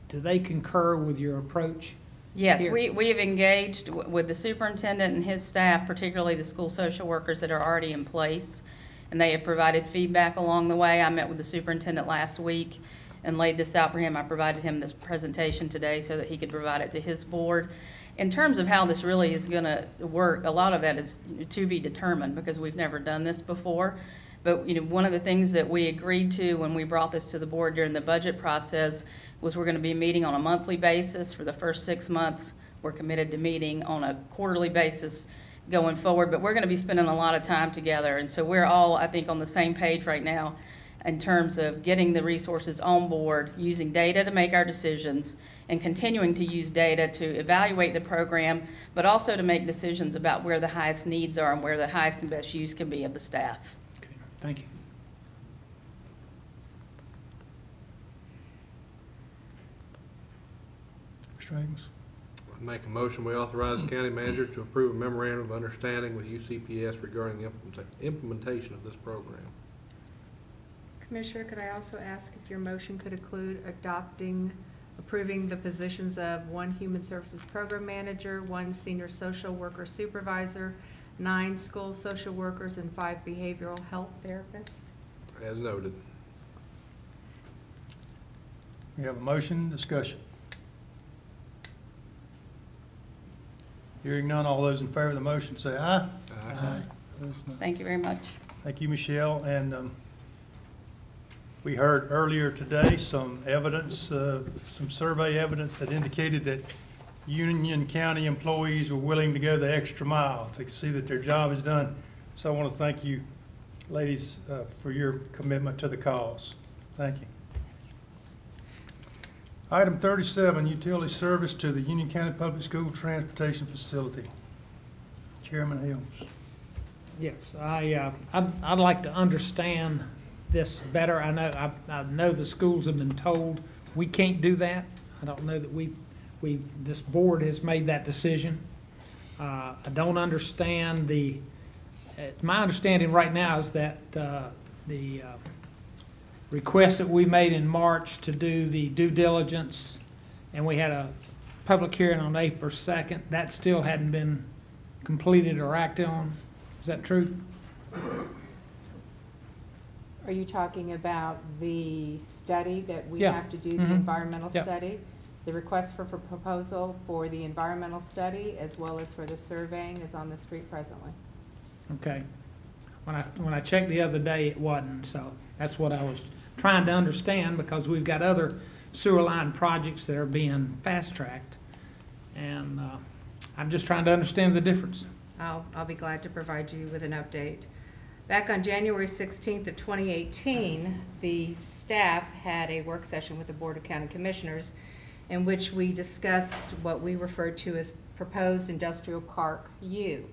do they concur with your approach? Yes, here? we have engaged with the superintendent and his staff, particularly the school social workers that are already in place, and they have provided feedback along the way. I met with the superintendent last week and laid this out for him. I provided him this presentation today so that he could provide it to his board. In terms of how this really is going to work, a lot of that is to be determined because we've never done this before. But you know, one of the things that we agreed to when we brought this to the board during the budget process was we're going to be meeting on a monthly basis for the first 6 months. We're committed to meeting on a quarterly basis going forward, but we're going to be spending a lot of time together. And so we're all, I think, on the same page right now in terms of getting the resources on board, using data to make our decisions, and continuing to use data to evaluate the program, but also to make decisions about where the highest needs are and where the highest and best use can be of the staff. Okay, thank you. Mr. Higgins. Make a motion, we authorize the county manager to approve a memorandum of understanding with UCPS regarding the implementation of this program. Commissioner, could I also ask if your motion could include approving the positions of 1 Human Services Program Manager, 1 Senior Social Worker Supervisor, 9 School Social Workers, and 5 Behavioral Health Therapists? As noted. We have a motion, discussion. Hearing none, all those in favor of the motion say aye. Aye. Thank you very much. Thank you, Michelle. And we heard earlier today some evidence, some survey evidence that indicated that Union County employees were willing to go the extra mile to see that their job is done. So I want to thank you, ladies, for your commitment to the cause. Thank you. Item 37, utility service to the Union County Public School Transportation Facility. Chairman Helms. Yes, I'd like to understand this better. I know the schools have been told we can't do that. I don't know that this board has made that decision. I don't understand my understanding right now is that the request that we made in March to do the due diligence, and we had a public hearing on April 2nd, that still hadn't been completed or acted on. Is that true? Are you talking about the study that we Yeah. have to do, Mhm. the environmental Yep. study? The request for proposal for the environmental study as well as for the surveying is on the street presently. Okay. When I checked the other day, it wasn't, so that's what I was trying to understand, because we've got other sewer line projects that are being fast-tracked, and I'm just trying to understand the difference. I'll be glad to provide you with an update. Back on January 16th of 2018, the staff had a work session with the Board of County Commissioners in which we discussed what we referred to as proposed industrial park U.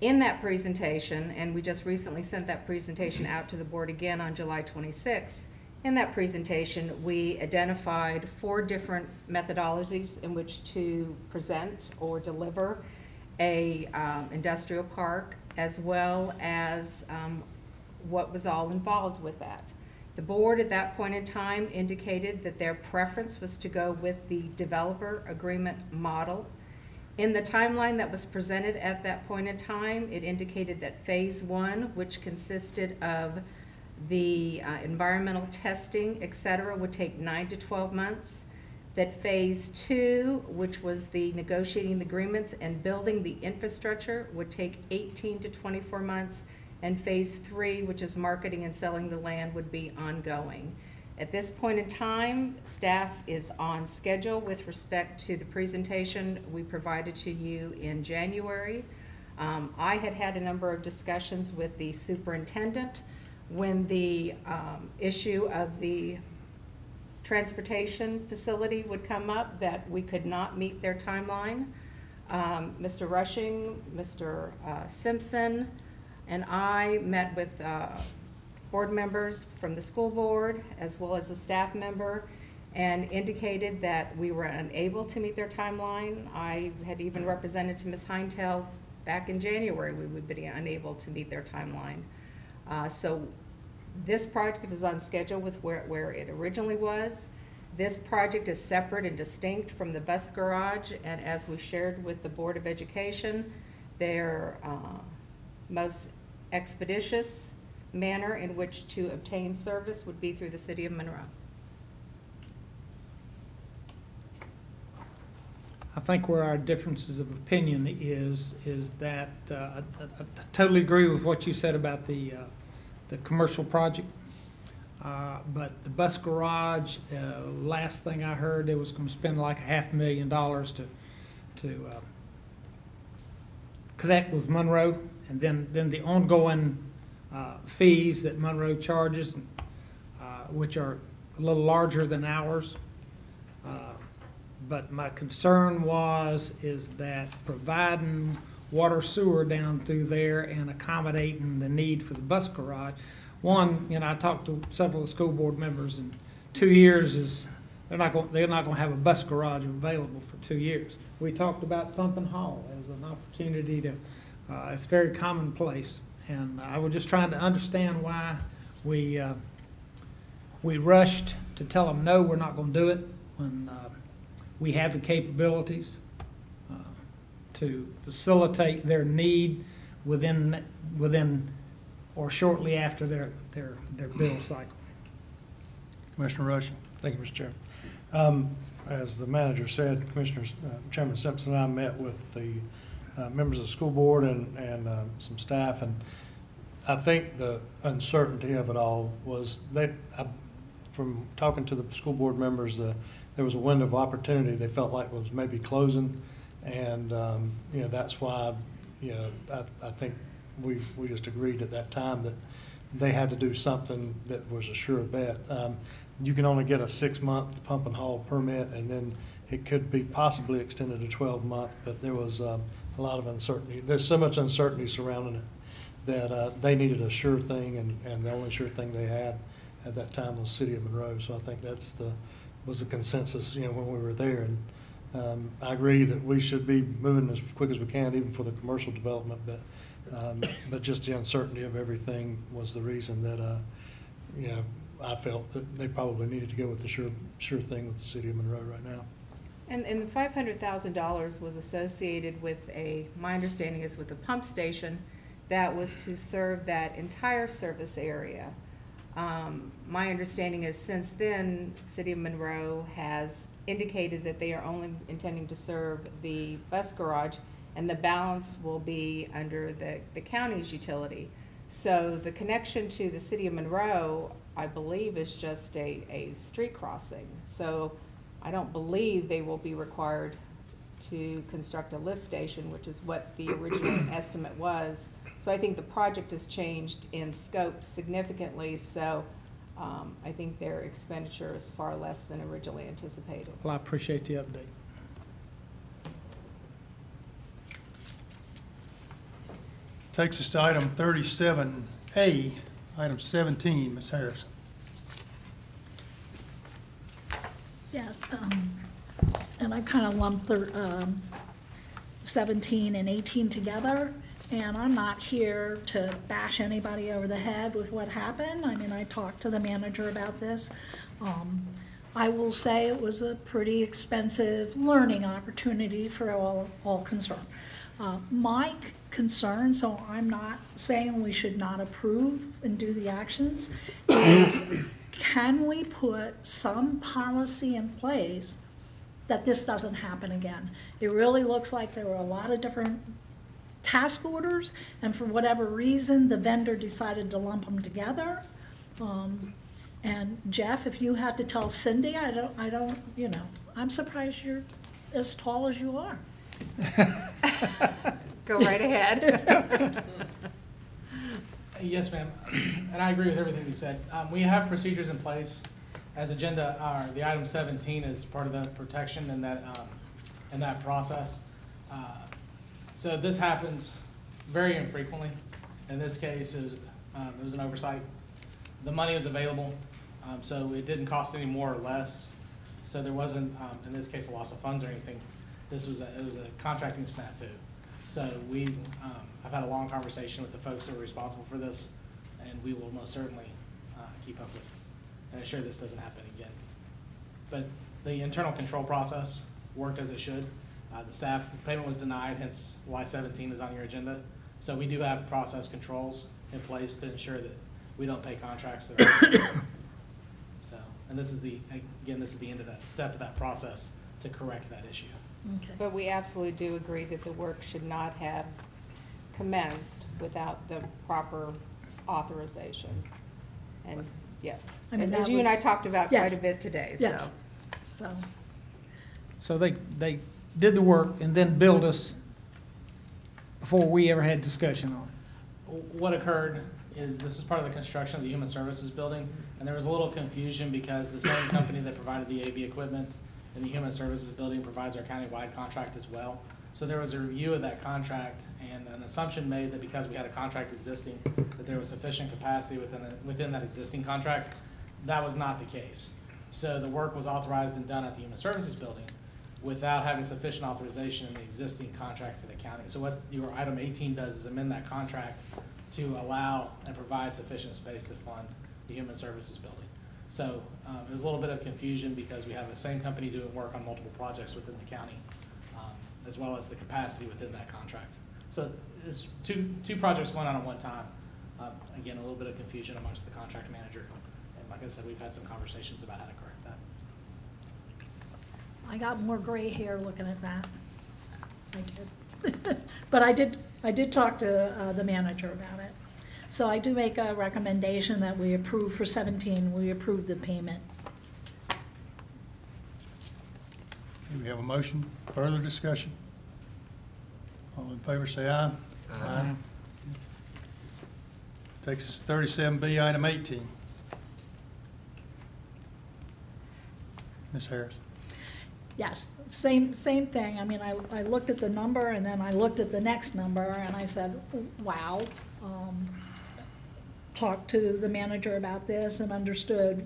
In that presentation, and we just recently sent that presentation out to the board again on July 26th, in that presentation we identified 4 different methodologies in which to present or deliver a industrial park, as well as what was all involved with that. The board at that point in time indicated that their preference was to go with the developer agreement model. In the timeline that was presented at that point in time, it indicated that phase 1, which consisted of the environmental testing, et cetera, would take 9 to 12 months. That phase 2, which was the negotiating the agreements and building the infrastructure, would take 18 to 24 months. And phase 3, which is marketing and selling the land, would be ongoing. At this point in time, staff is on schedule with respect to the presentation we provided to you in January. I had a number of discussions with the superintendent when the issue of the transportation facility would come up, that we could not meet their timeline. Mr. Rushing, Mr. Simpson, and I met with board members from the school board as well as a staff member, and indicated that we were unable to meet their timeline. I had even represented to Ms. Heintel back in January we would be unable to meet their timeline. So this project is on schedule with where it originally was. This project is separate and distinct from the bus garage, and as we shared with the Board of Education, their most expeditious manner in which to obtain service would be through the City of Monroe. I think where our differences of opinion is that I totally agree with what you said about the commercial project. But the bus garage, last thing I heard, they was going to spend like $500,000 to connect with Monroe, and then the ongoing fees that Monroe charges, which are a little larger than ours. But my concern is that providing water sewer down through there and accommodating the need for the bus garage. One, I talked to several of the school board members, and 2 years they're not going to have a bus garage available for 2 years. We talked about Pumpkin Hall as an opportunity to. It's very commonplace, and I was just trying to understand why we rushed to tell them no, we're not going to do it when we have the capabilities to facilitate their need within or shortly after their bill cycle. Commissioner Rushing. Thank you, Mr. Chairman. As the manager said, Chairman Simpson and I met with the members of the school board and some staff, and I think the uncertainty of it all was from talking to the school board members, there was a window of opportunity they felt like was maybe closing, and that's why I think we just agreed at that time that they had to do something that was a sure bet. You can only get a 6-month pump and haul permit, and then it could be possibly extended to 12 months, but there was a lot of uncertainty. There's so much uncertainty surrounding it that they needed a sure thing, and the only sure thing they had at that time was City of Monroe. So I think was the consensus, when we were there. And I agree that we should be moving as quick as we can, even for the commercial development, but just the uncertainty of everything was the reason that I felt that they probably needed to go with the sure thing with the City of Monroe right now. And the $500,000 was associated with my understanding is with a pump station that was to serve that entire service area. My understanding is since then, City of Monroe has indicated that they are only intending to serve the bus garage, and the balance will be under the county's utility. So the connection to the City of Monroe, I believe, is just a street crossing. So I don't believe they will be required to construct a lift station, which is what the original estimate was. So I think the project has changed in scope significantly, so I think their expenditure is far less than originally anticipated. Well, I appreciate the update. Takes us to item 37A, item 17, Ms. Harrison. Yes, and I kind of lumped 17 and 18 together, and I'm not here to bash anybody over the head with what happened. I mean, I talked to the manager about this. I will say it was a pretty expensive learning opportunity for all concerned. My concern, so I'm not saying we should not approve and do the actions, is can we put some policy in place that this doesn't happen again? It really looks like there were a lot of different task orders, and for whatever reason, the vendor decided to lump them together. And Jeff, if you had to tell Cindy, I don't, you know, I'm surprised you're as tall as you are. Go right ahead. Yes, ma'am, and I agree with everything you said. We have procedures in place as agenda, the item 17 is part of the protection in that process. So this happens very infrequently. In this case, it was an oversight. The money is available, so it didn't cost any more or less. So there wasn't, in this case, a loss of funds or anything. It was a contracting snafu. So I've had a long conversation with the folks that are responsible for this, and we will most certainly keep up with and ensure this doesn't happen again. But the internal control process worked as it should. The staff payment was denied, hence why 17 is on your agenda. So we do have process controls in place to ensure that we don't pay contracts that are so, and this is the end of that step of that process to correct that issue. Okay. But we absolutely do agree that the work should not have commenced without the proper authorization. And yes, I mean, as you and I talked about yes. quite a bit today, Yes. so. So they did the work and then billed us before we ever had discussion on it. What occurred is this is part of the construction of the Human Services building, and there was a little confusion because the same company that provided the AV equipment in the Human Services building provides our county-wide contract as well. So there was a review of that contract and an assumption made that because we had a contract existing, that there was sufficient capacity within that existing contract. That was not the case. So the work was authorized and done at the Human Services building without having sufficient authorization in the existing contract for the county. So what your item 18 does is amend that contract to allow and provide sufficient space to fund the Human Services building. So it was a little bit of confusion because we have the same company doing work on multiple projects within the county, as well as the capacity within that contract. So it's two projects going on at one time. Again, a little bit of confusion amongst the contract manager. And like I said, we've had some conversations about how to correct that. I got more gray hair looking at that. I did. But I did talk to the manager about it. So I do make a recommendation that we approve for 17, we approve the payment. Do we have a motion? Further discussion? All in favor, say aye. Aye. Takes us to 37B, item 18. Ms. Harris. Yes, same thing. I mean, I looked at the number and then I looked at the next number and I said, wow. Talked to the manager about this and understood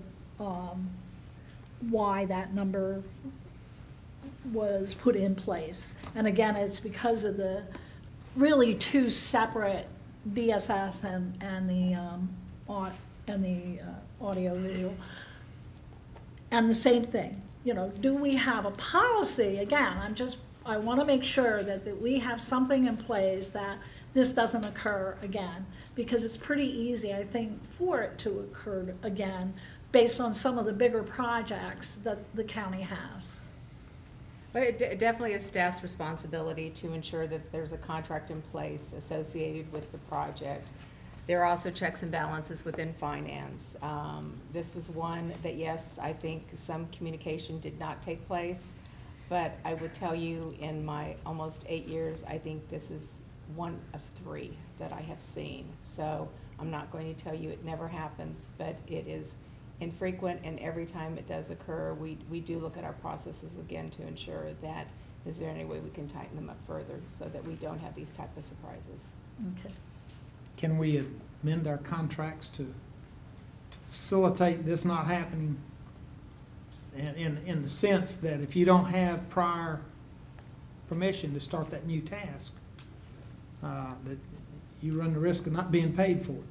why that number was put in place. And again, it's because of the really two separate BSS and the audio visual. And the same thing, you know, do we have a policy? Again, I want to make sure that we have something in place that this doesn't occur again, because it's pretty easy, I think, for it to occur again, based on some of the bigger projects that the county has. But it definitely is staff's responsibility to ensure that there's a contract in place associated with the project. There are also checks and balances within finance. This was one that, yes, I think some communication did not take place, but I would tell you in my almost 8 years, I think this is one of 3 that I have seen. So I'm not going to tell you it never happens, but it is infrequent, and every time it does occur, we do look at our processes again to ensure that is there any way we can tighten them up further so that we don't have these type of surprises. Okay. Can we amend our contracts to facilitate this not happening? In the sense that if you don't have prior permission to start that new task, that you run the risk of not being paid for it.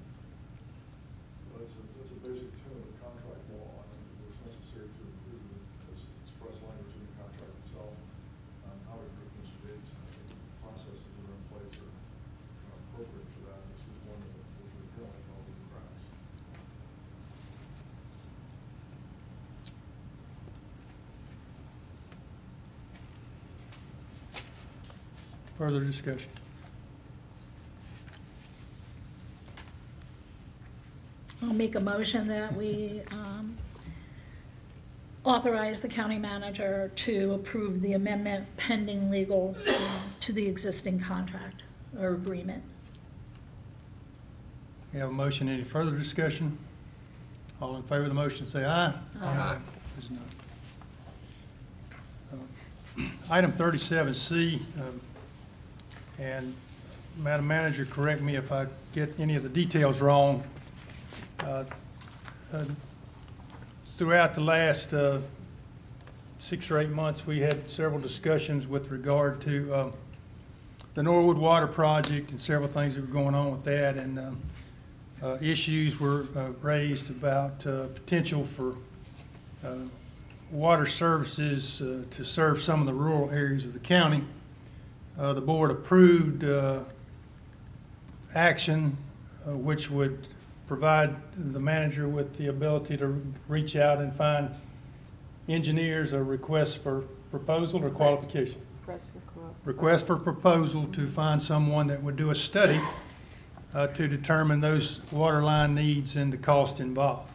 Well, that's a basic tenet of contract law, and it's necessary to include it as express language in the contract itself. I would agree with Mr. Gates. I think the processes that are in place are appropriate for that. This is one that unfortunately currently falls through the cracks. Further discussion? I'll make a motion that we authorize the county manager to approve the amendment pending legal to the existing contract or agreement. We have a motion. Any further discussion? All in favor of the motion, say aye. Aye. Opposed, no. Item 37C, and Madam Manager, correct me if I get any of the details wrong. Throughout the last 6 or 8 months, we had several discussions with regard to the Norwood Water Project and several things that were going on with that, and issues were raised about potential for water services to serve some of the rural areas of the county. The board approved action which would provide the manager with the ability to reach out and find engineers a request for proposal or qualification. Request for proposal to find someone that would do a study to determine those water line needs and the cost involved.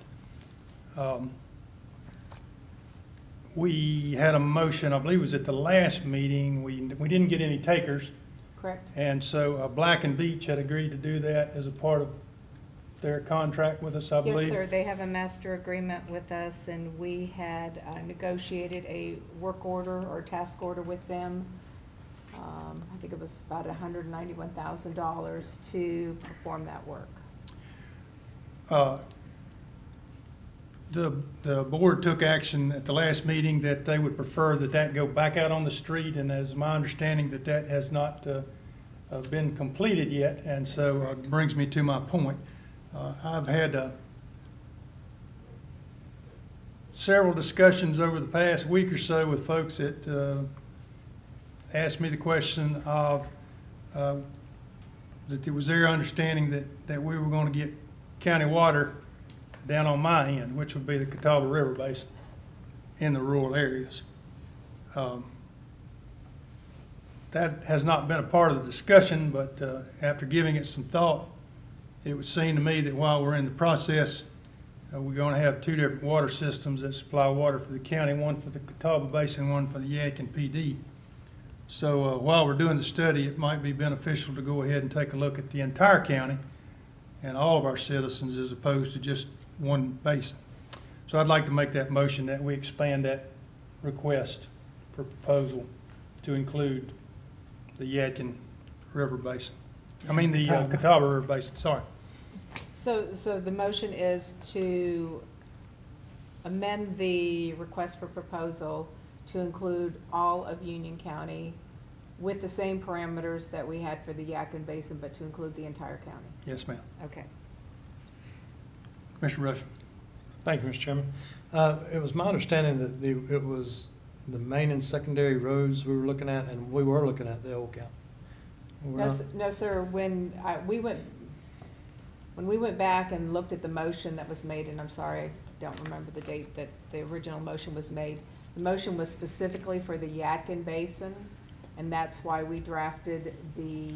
We had a motion, I believe it was at the last meeting, we didn't get any takers. Correct. And so Black and Beach had agreed to do that as a part of their contract with us, I believe. Yes, sir. They have a master agreement with us, and we had negotiated a work order or task order with them. I think it was about $191,000 to perform that work. The board took action at the last meeting that they would prefer that go back out on the street, and as my understanding that has not been completed yet, and so it brings me to my point. I've had several discussions over the past week or so with folks that asked me the question of that it was their understanding that we were going to get county water down on my end, which would be the Catawba River Basin in the rural areas. That has not been a part of the discussion, but after giving it some thought, it would seem to me that while we're in the process, we're going to have 2 different water systems that supply water for the county, one for the Catawba Basin, one for the Yadkin PD. So while we're doing the study, it might be beneficial to go ahead and take a look at the entire county and all of our citizens as opposed to just one basin. So I'd like to make that motion that we expand that request for proposal to include the Yadkin River Basin. I mean the Catawba River Basin, sorry. So the motion is to amend the request for proposal to include all of Union County with the same parameters that we had for the Yadkin Basin, but to include the entire county. Yes, ma'am. Okay. Commissioner Rush. Thank you, Mr. Chairman. It was my understanding that it was the main and secondary roads we were looking at, and we were looking at the old count. We're No, not- no, sir, when we went back and looked at the motion that was made, and I'm sorry, I don't remember the date that the original motion was made. The motion was specifically for the Yadkin Basin, and that's why we drafted the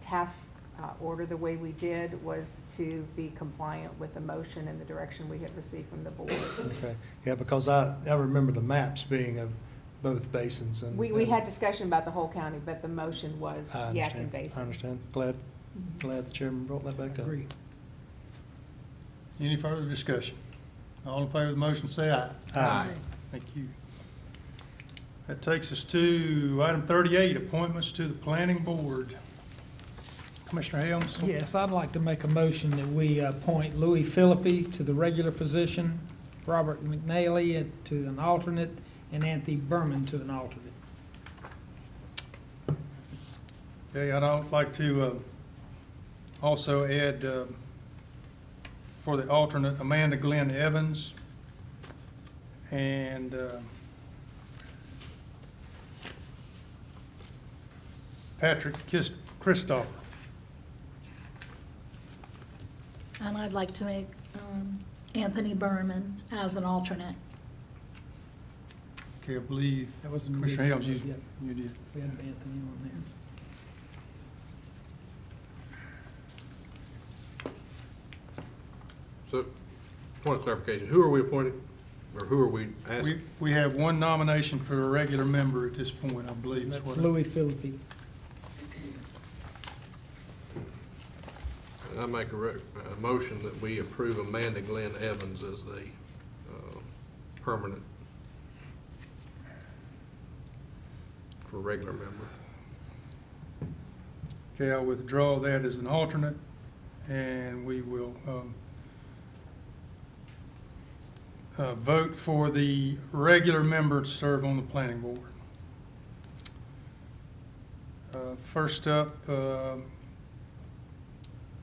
task order the way we did, was to be compliant with the motion and the direction we had received from the board. Okay, yeah, because I remember the maps being of both basins and. We had discussion about the whole county, but the motion was I Yadkin understand. Basin. I understand. Glad the chairman brought that back up. Agree. Any further discussion? All in favor of the motion, say aye. Aye. Thank you. That takes us to item 38, appointments to the planning board. Commissioner Helms? Yes, I'd like to make a motion that we appoint Louis Philippi to the regular position, Robert McNally to an alternate, and Anthony Berman to an alternate. Okay, I'd like to also add for the alternate Amanda Glenn Evans and Patrick Christopher. And I'd like to make Anthony Berman as an alternate. Okay, I believe That wasn't Commissioner Helms, you Yep. did. We had Anthony on there. So, point of clarification, who are we appointing, or who are we asking? We have one nomination for a regular member at this point, I believe. is That's what Louis Philippi. I make a motion that we approve Amanda Glenn Evans as the permanent for regular member. Okay, I'll withdraw that as an alternate, and we will vote for the regular member to serve on the planning board. First up,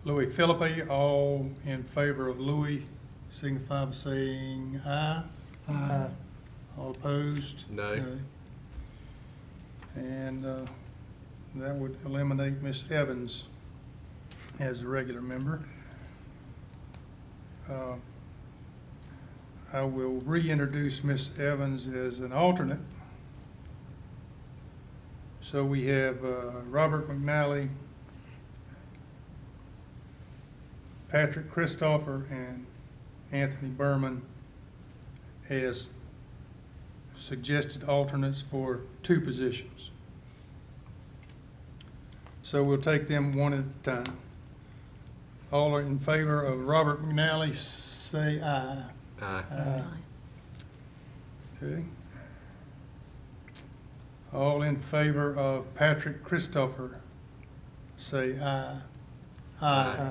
Louis Philippi. All in favor of Louis signify by saying aye. Aye. All opposed? Nay. And that would eliminate Miss Evans as a regular member. I will reintroduce Miss Evans as an alternate. So we have Robert McNally, Patrick Christopher, and Anthony Berman as suggested alternates for 2 positions. So we'll take them one at a time. All are in favor of Robert McNally, say aye. Aye. Aye. Okay. All in favor of Patrick Christopher, say aye. Aye.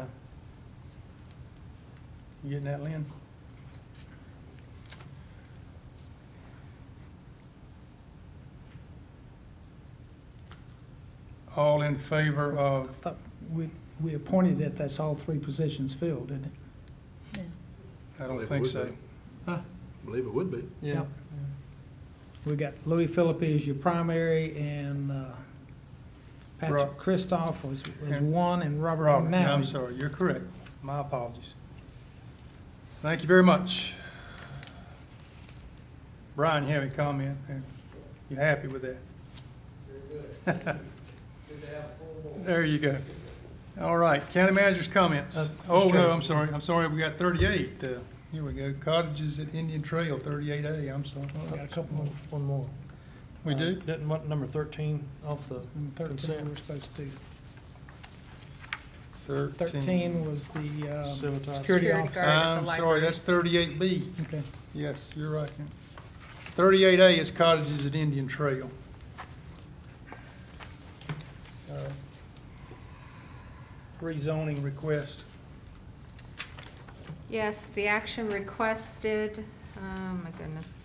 You getting that, Lynn? All in favor of, I thought we appointed that, that's all 3 positions filled, didn't it? I don't Believe it think would so. be. I believe it would be. Yeah. We got Louis Philippi as your primary, and Patrick Christoph was one, and Robert Robert, McNally. I'm sorry, you're correct. My apologies. Thank you very much. Brian, you have any comment? You happy with that? Very good. Good to have a full board. There you go. All right, county manager's comments. Oh, no, I'm sorry, we got 38. Here we go, cottages at Indian Trail, 38A, I'm sorry. We got a couple more. One more. We do? Didn't want number 13 off the 13 consent? we're supposed to do. 13. 13 was the Civitas. security Security officer. guard. at the I'm sorry, library. that's 38B. Okay. Yes, you're right. 38A is cottages at Indian Trail. Rezoning request. Yes, the action requested, oh my goodness.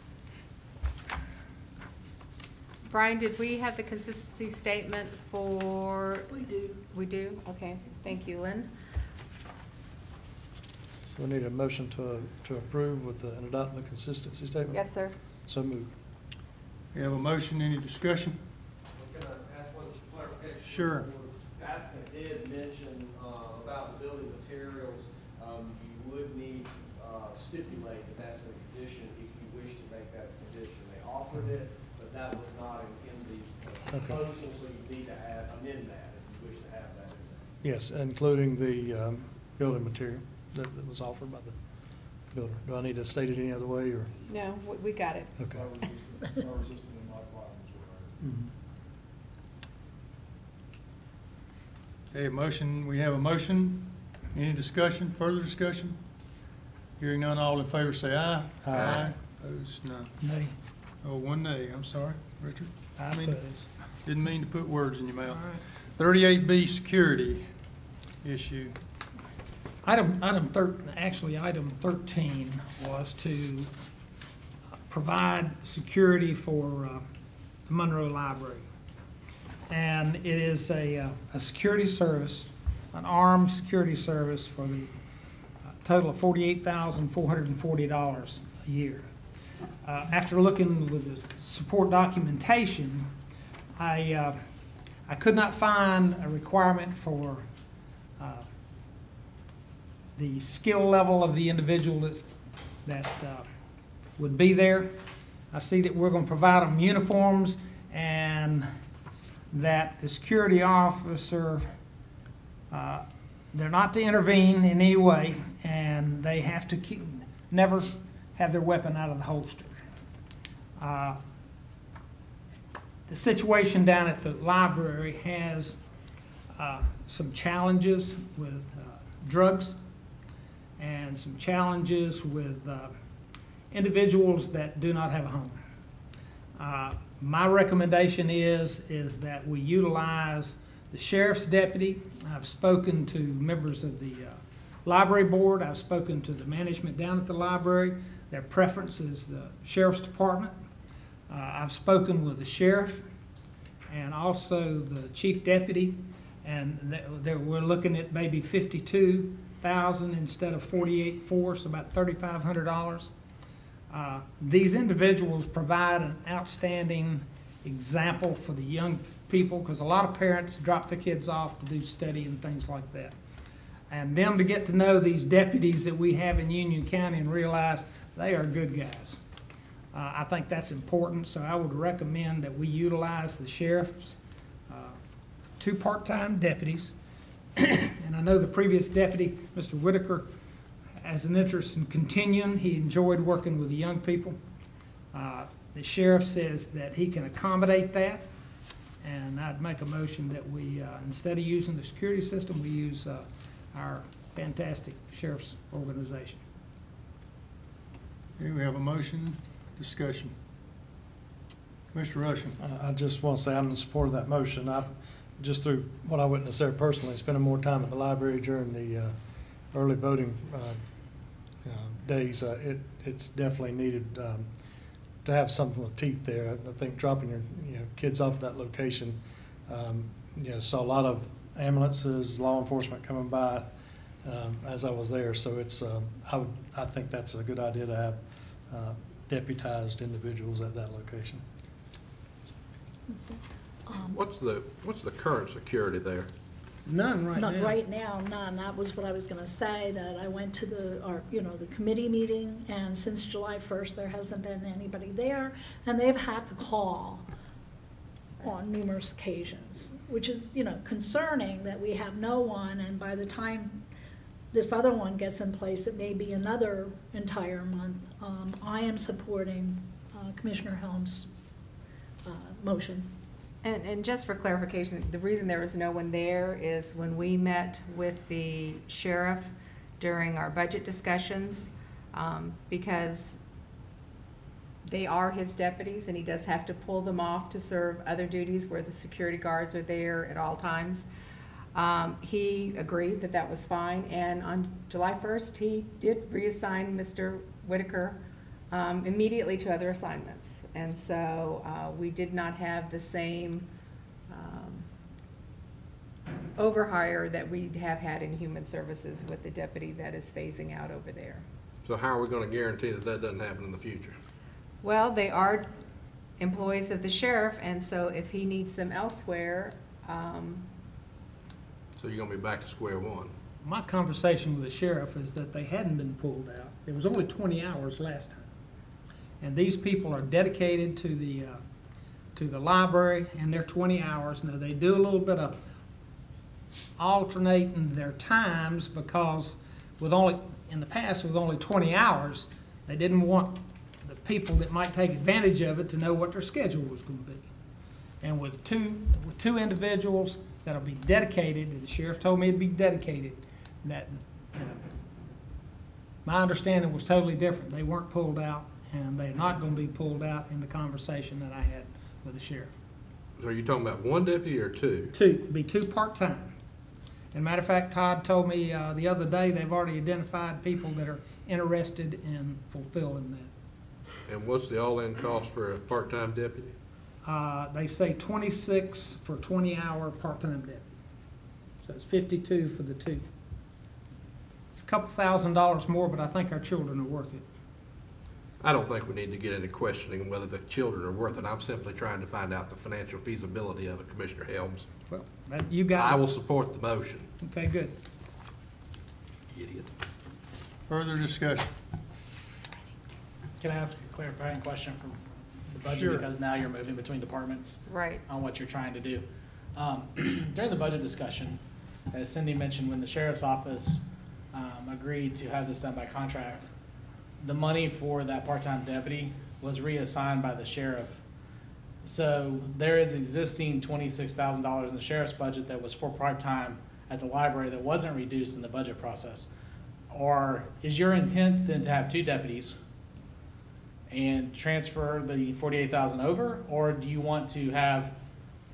Brian, did we have the consistency statement for? We do. We do? Okay, thank you, Lynn. So we need a motion to approve with and adopt the consistency statement? Yes, sir. So moved. We have a motion, any discussion? Can I ask one clarification? Sure. The applicant did mention about the building materials. You would need to stipulate that that's a condition if you wish to make that a condition. They offered it, but that was not in the proposal, so you need to amend that if you wish to have that in there. Yes, including the building material that was offered by the builder. Do I need to state it any other way, or? No, we got it. Okay. Fire resistant and not violent is what I heard. Okay, motion, we have a motion. Any discussion, further discussion? Hearing none, all in favor say aye. Aye. Opposed, none. Nay. Oh, one nay, I'm sorry, Richard. Aye, please. Didn't mean to put words in your mouth. 38B, security issue. Item 13 was to provide security for the Monroe Library. And it is a security service, an armed security service for the total of $48,440 a year. After looking with the support documentation, I could not find a requirement for the skill level of the individual that would be there. I see that we're going to provide them uniforms, and that the security officer, they're not to intervene in any way, and they have to never have their weapon out of the holster. The situation down at the library has some challenges with drugs and some challenges with individuals that do not have a home. My recommendation is that we utilize the sheriff's deputy. I've spoken to members of the library board. I've spoken to the management down at the library. Their preference is the sheriff's department. I've spoken with the sheriff and also the chief deputy, and we're looking at maybe $52,000 instead of $48,400, so about $3,500. These individuals provide an outstanding example for the young people, because a lot of parents drop their kids off to do study and things like that. And them to get to know these deputies that we have in Union County and realize they are good guys. I think that's important, so I would recommend that we utilize the sheriff's 2 part-time deputies. And I know the previous deputy, Mr. Whitaker, has an interest in continuing. He enjoyed working with the young people. The sheriff says that he can accommodate that, and I'd make a motion that we, instead of using the security system, we use our fantastic sheriff's organization. Okay, we have a motion, discussion. Commissioner Rushing. I just want to say I'm in support of that motion. Just through what I witnessed there personally, spending more time at the library during the early voting days, it's definitely needed to have something with teeth there. I think dropping your kids off at that location, saw a lot of ambulances, law enforcement coming by as I was there. So it's I think that's a good idea to have deputized individuals at that location. What's the current security there? None right now. Not right now, none. That was what I was gonna say, that I went to the committee meeting, and since July 1st, there hasn't been anybody there, and they've had to call on numerous occasions, which is, concerning that we have no one, and by the time this other one gets in place, it may be another entire month. I am supporting Commissioner Helms' motion. And just for clarification, the reason there was no one there is when we met with the sheriff during our budget discussions, because they are his deputies and he does have to pull them off to serve other duties where the security guards are there at all times. He agreed that that was fine, and on July 1st, he did reassign Mr. Whitaker immediately to other assignments. And so we did not have the same overhire that we have had in human services with the deputy that is phasing out over there. So how are we going to guarantee that that doesn't happen in the future? Well, they are employees of the sheriff, and so if he needs them elsewhere, So you're gonna be back to square one. My conversation with the sheriff is that they hadn't been pulled out. It was only 20 hours last time. And these people are dedicated to the library and their 20 hours. Now, they do a little bit of alternating their times because in the past, with only 20 hours, they didn't want the people that might take advantage of it to know what their schedule was going to be. And with two individuals that'll be dedicated, the sheriff told me it'd be dedicated, that, you know, my understanding was totally different. They weren't pulled out, and they're not going to be pulled out in the conversation that I had with the sheriff. So are you talking about one deputy or two? Be two part-time. And matter of fact, Todd told me the other day they've already identified people that are interested in fulfilling that. And what's the all-in cost for a part-time deputy? They say 26 for 20-hour part-time deputy. So it's 52 for the two. It's a couple $1,000s more, but I think our children are worth it. I don't think we need to get into questioning whether the children are worth it. I'm simply trying to find out the financial feasibility of it, Commissioner Helms. Well, you got it. I will support the motion. Okay, good. Idiot. Further discussion? Can I ask a clarifying question from the budget? Sure. Because now you're moving between departments. Right. On what you're trying to do. During the budget discussion, as Cindy mentioned, when the sheriff's office agreed to have this done by contract, the money for that part-time deputy was reassigned by the sheriff. So there is existing $26,000 in the sheriff's budget that was for part-time at the library that wasn't reduced in the budget process. Or is your intent then to have two deputies and transfer the $48,000 over? Or do you want to have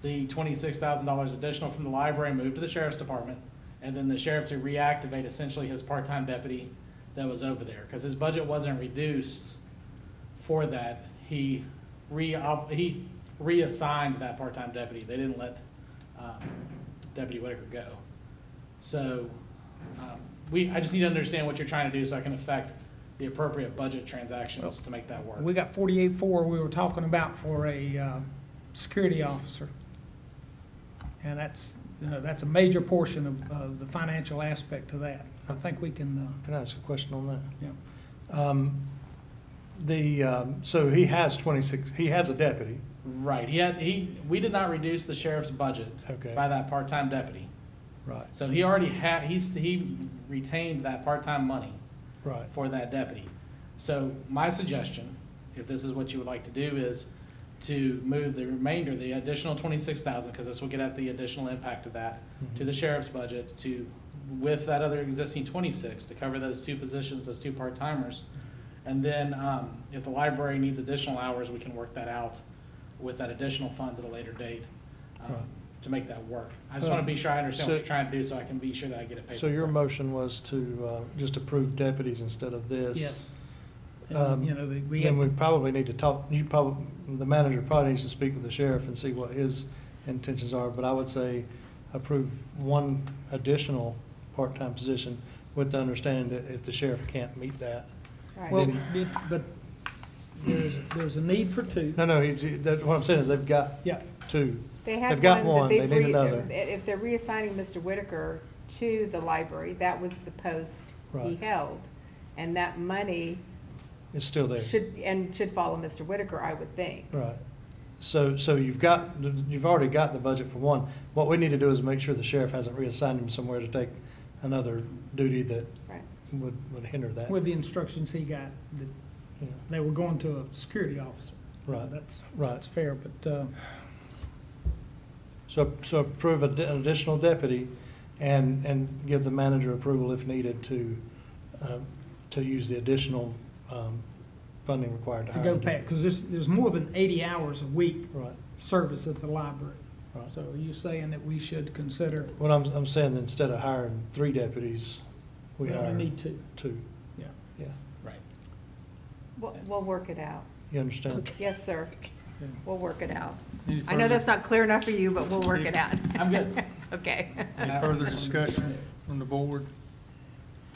the $26,000 additional from the library moved to the sheriff's department, and then the sheriff to reactivate essentially his part-time deputy that was over there? Because his budget wasn't reduced for that. He reassigned that part-time deputy. They didn't let Deputy Whitaker go. So I just need to understand what you're trying to do so I can affect the appropriate budget transactions to make that work. We got 48.4 we were talking about for a security officer. And that's a major portion of the financial aspect of that. I think we can. Can I ask a question on that? Yeah. So he has 26, he has a deputy. Right. We did not reduce the sheriff's budget by that part-time deputy. Right. So he already had, he retained that part-time money for that deputy. So my suggestion, if this is what you would like to do, is to move the remainder, the additional 26,000, because this will get at the additional impact of that, to the sheriff's budget, with that other existing 26 to cover those two positions, those two part-timers. And then if the library needs additional hours, we can work that out with that additional funds at a later date to make that work. I just want to be sure I understand what you're trying to do so I can be sure that I get it paid. So your motion was to just approve deputies instead of this? Yes. Then we probably need to talk, the manager probably needs to speak with the sheriff and see what his intentions are, but I would say approve one additional part-time position with the understanding that if the sheriff can't meet that. Right. Well, but there's a need for two. No, what I'm saying is they've got two. They've got one, they need another. If they're reassigning Mr. Whitaker to the library, that was the post he held. And that money It's still there. should follow Mr. Whitaker, I would think. Right. So you've already got the budget for one. What we need to do is make sure the sheriff hasn't reassigned him somewhere to take another duty that would hinder that. With the instructions he got, that they were going to a security officer. Right. That's fair, but. So approve an additional deputy and give the manager approval if needed to use the additional funding required to go past, because there's more than 80 hours a week Right. service at the library. Right. So are you saying that we should consider? What I'm saying, instead of hiring 3 deputies, we Well, we hire need 2. 2. Yeah. Yeah. Right. We'll work it out. You understand? Yes, sir. Yeah. We'll work it out. Any I know further- that's not clear enough for you, but we'll work it out. I'm good. Okay. Any further discussion from the board?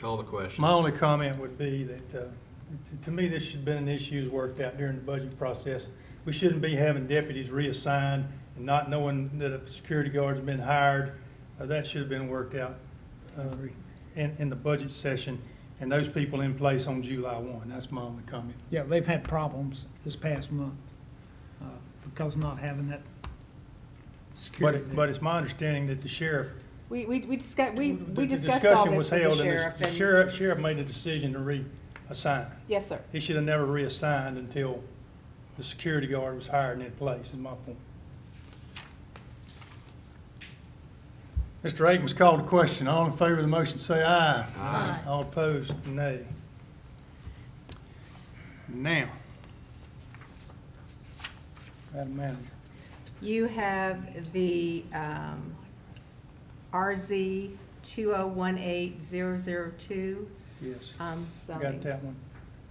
Call the question. My only comment would be that, to me, this should have been an issue that's worked out during the budget process. We shouldn't be having deputies reassigned and not knowing that a security guard's been hired, that should have been worked out in the budget session, and those people in place on July 1. That's my only comment. Yeah, they've had problems this past month because of not having that security. But it's my understanding that the sheriff, We discussed, we the discussed all discussion this was with the held, and sheriff. the and- sheriff made a decision to reassign. Yes, sir. He should have never reassigned until the security guard was hired and in place, is my point. Mr. Akins called the question. All in favor of the motion say aye. Aye. All opposed, nay. Now, Madam Manager. You have the RZ 2018002. Yes. Zoning. Got that one?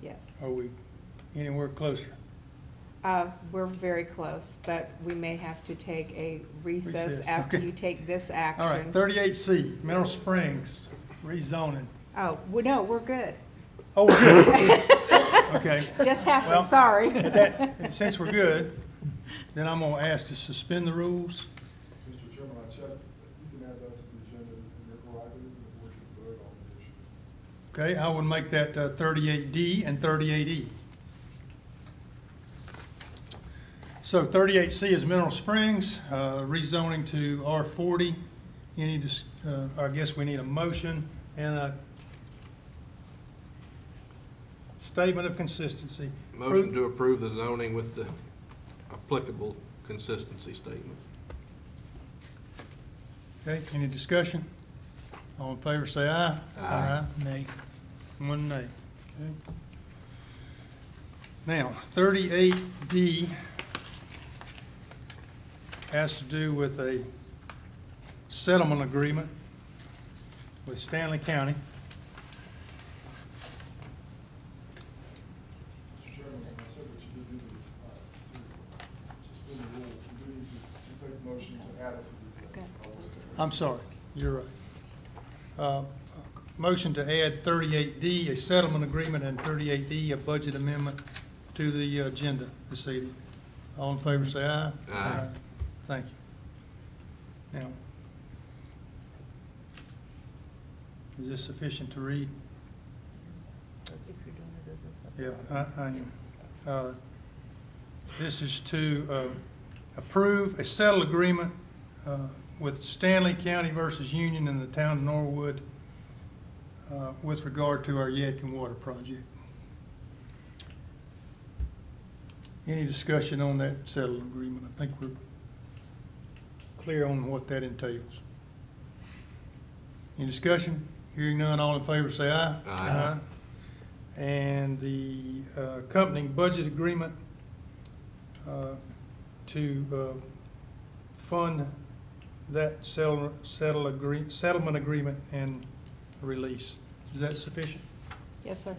Yes. Are we anywhere closer? We're very close, but we may have to take a recess Recess, after okay. you take this action. All right, 38C, Mineral Springs, rezoning. Oh, well, no, we're good. Oh, we're good. Okay. Just happened, Well, sorry. Since we're good, then I'm going to ask to suspend the rules. Mr. Chairman, I checked, you can add that to the agenda in your prerogative, and the board should vote on the issue. Okay, I would make that 38D and 38E. So 38C is Mineral Springs, rezoning to R40. I guess we need a motion and a statement of consistency. Motion to approve the zoning with the applicable consistency statement. Okay, any discussion? All in favor say aye. Aye. Nay. One nay. Okay. Now, 38D has to do with a settlement agreement with Stanley County. Mr. Chairman, I said that you did need to suspend the rules. You do need to take the motion to add it to the. I'm sorry, you're right. Motion to add 38D, a settlement agreement, and 38E, a budget amendment to the agenda this evening. All in favor say aye. Aye. Thank you. Now, is this sufficient to read? Yeah, I am. This is to approve a settled agreement with Stanley County versus Union in the town of Norwood with regard to our Yadkin Water Project. Any discussion on that settled agreement? I think we're clear on what that entails. Any discussion? Hearing none, all in favor say aye. Aye. And the accompanying budget agreement to fund that settlement agreement and release. Is that sufficient? Yes, sir.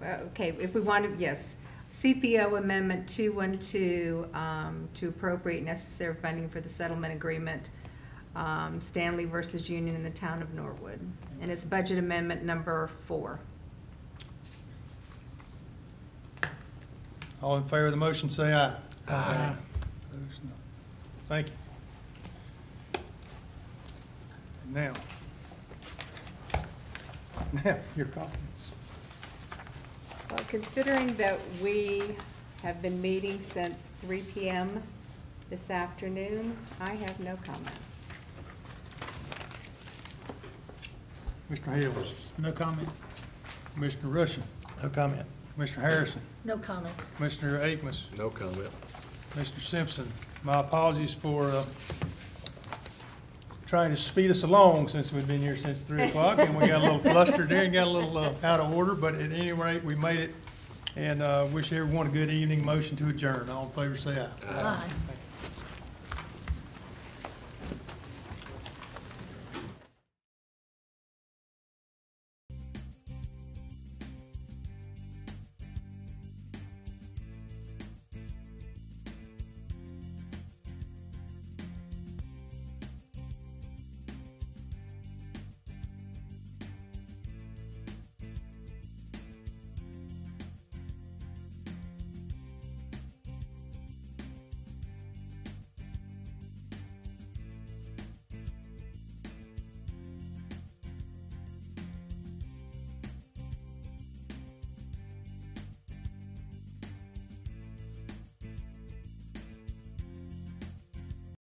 Well, okay, if we want to, yes. CPO Amendment 212 to appropriate necessary funding for the settlement agreement, Stanley versus Union in the town of Norwood. And it's budget amendment number 4. All in favor of the motion say aye. Aye. Opposed, no. Thank you. Now, your comments. Well, considering that we have been meeting since 3 p.m. this afternoon, I have no comments. Mr. Hales. No comment. Commissioner Rushing. No comment. Mr. Harrison. No comments. Commissioner Akins. No comment. Mr. Simpson. My apologies for trying to speed us along since we've been here since 3 o'clock, and we got a little flustered there and got a little out of order, but at any rate, we made it, and wish everyone a good evening. Motion to adjourn. All in favor say aye. Aye.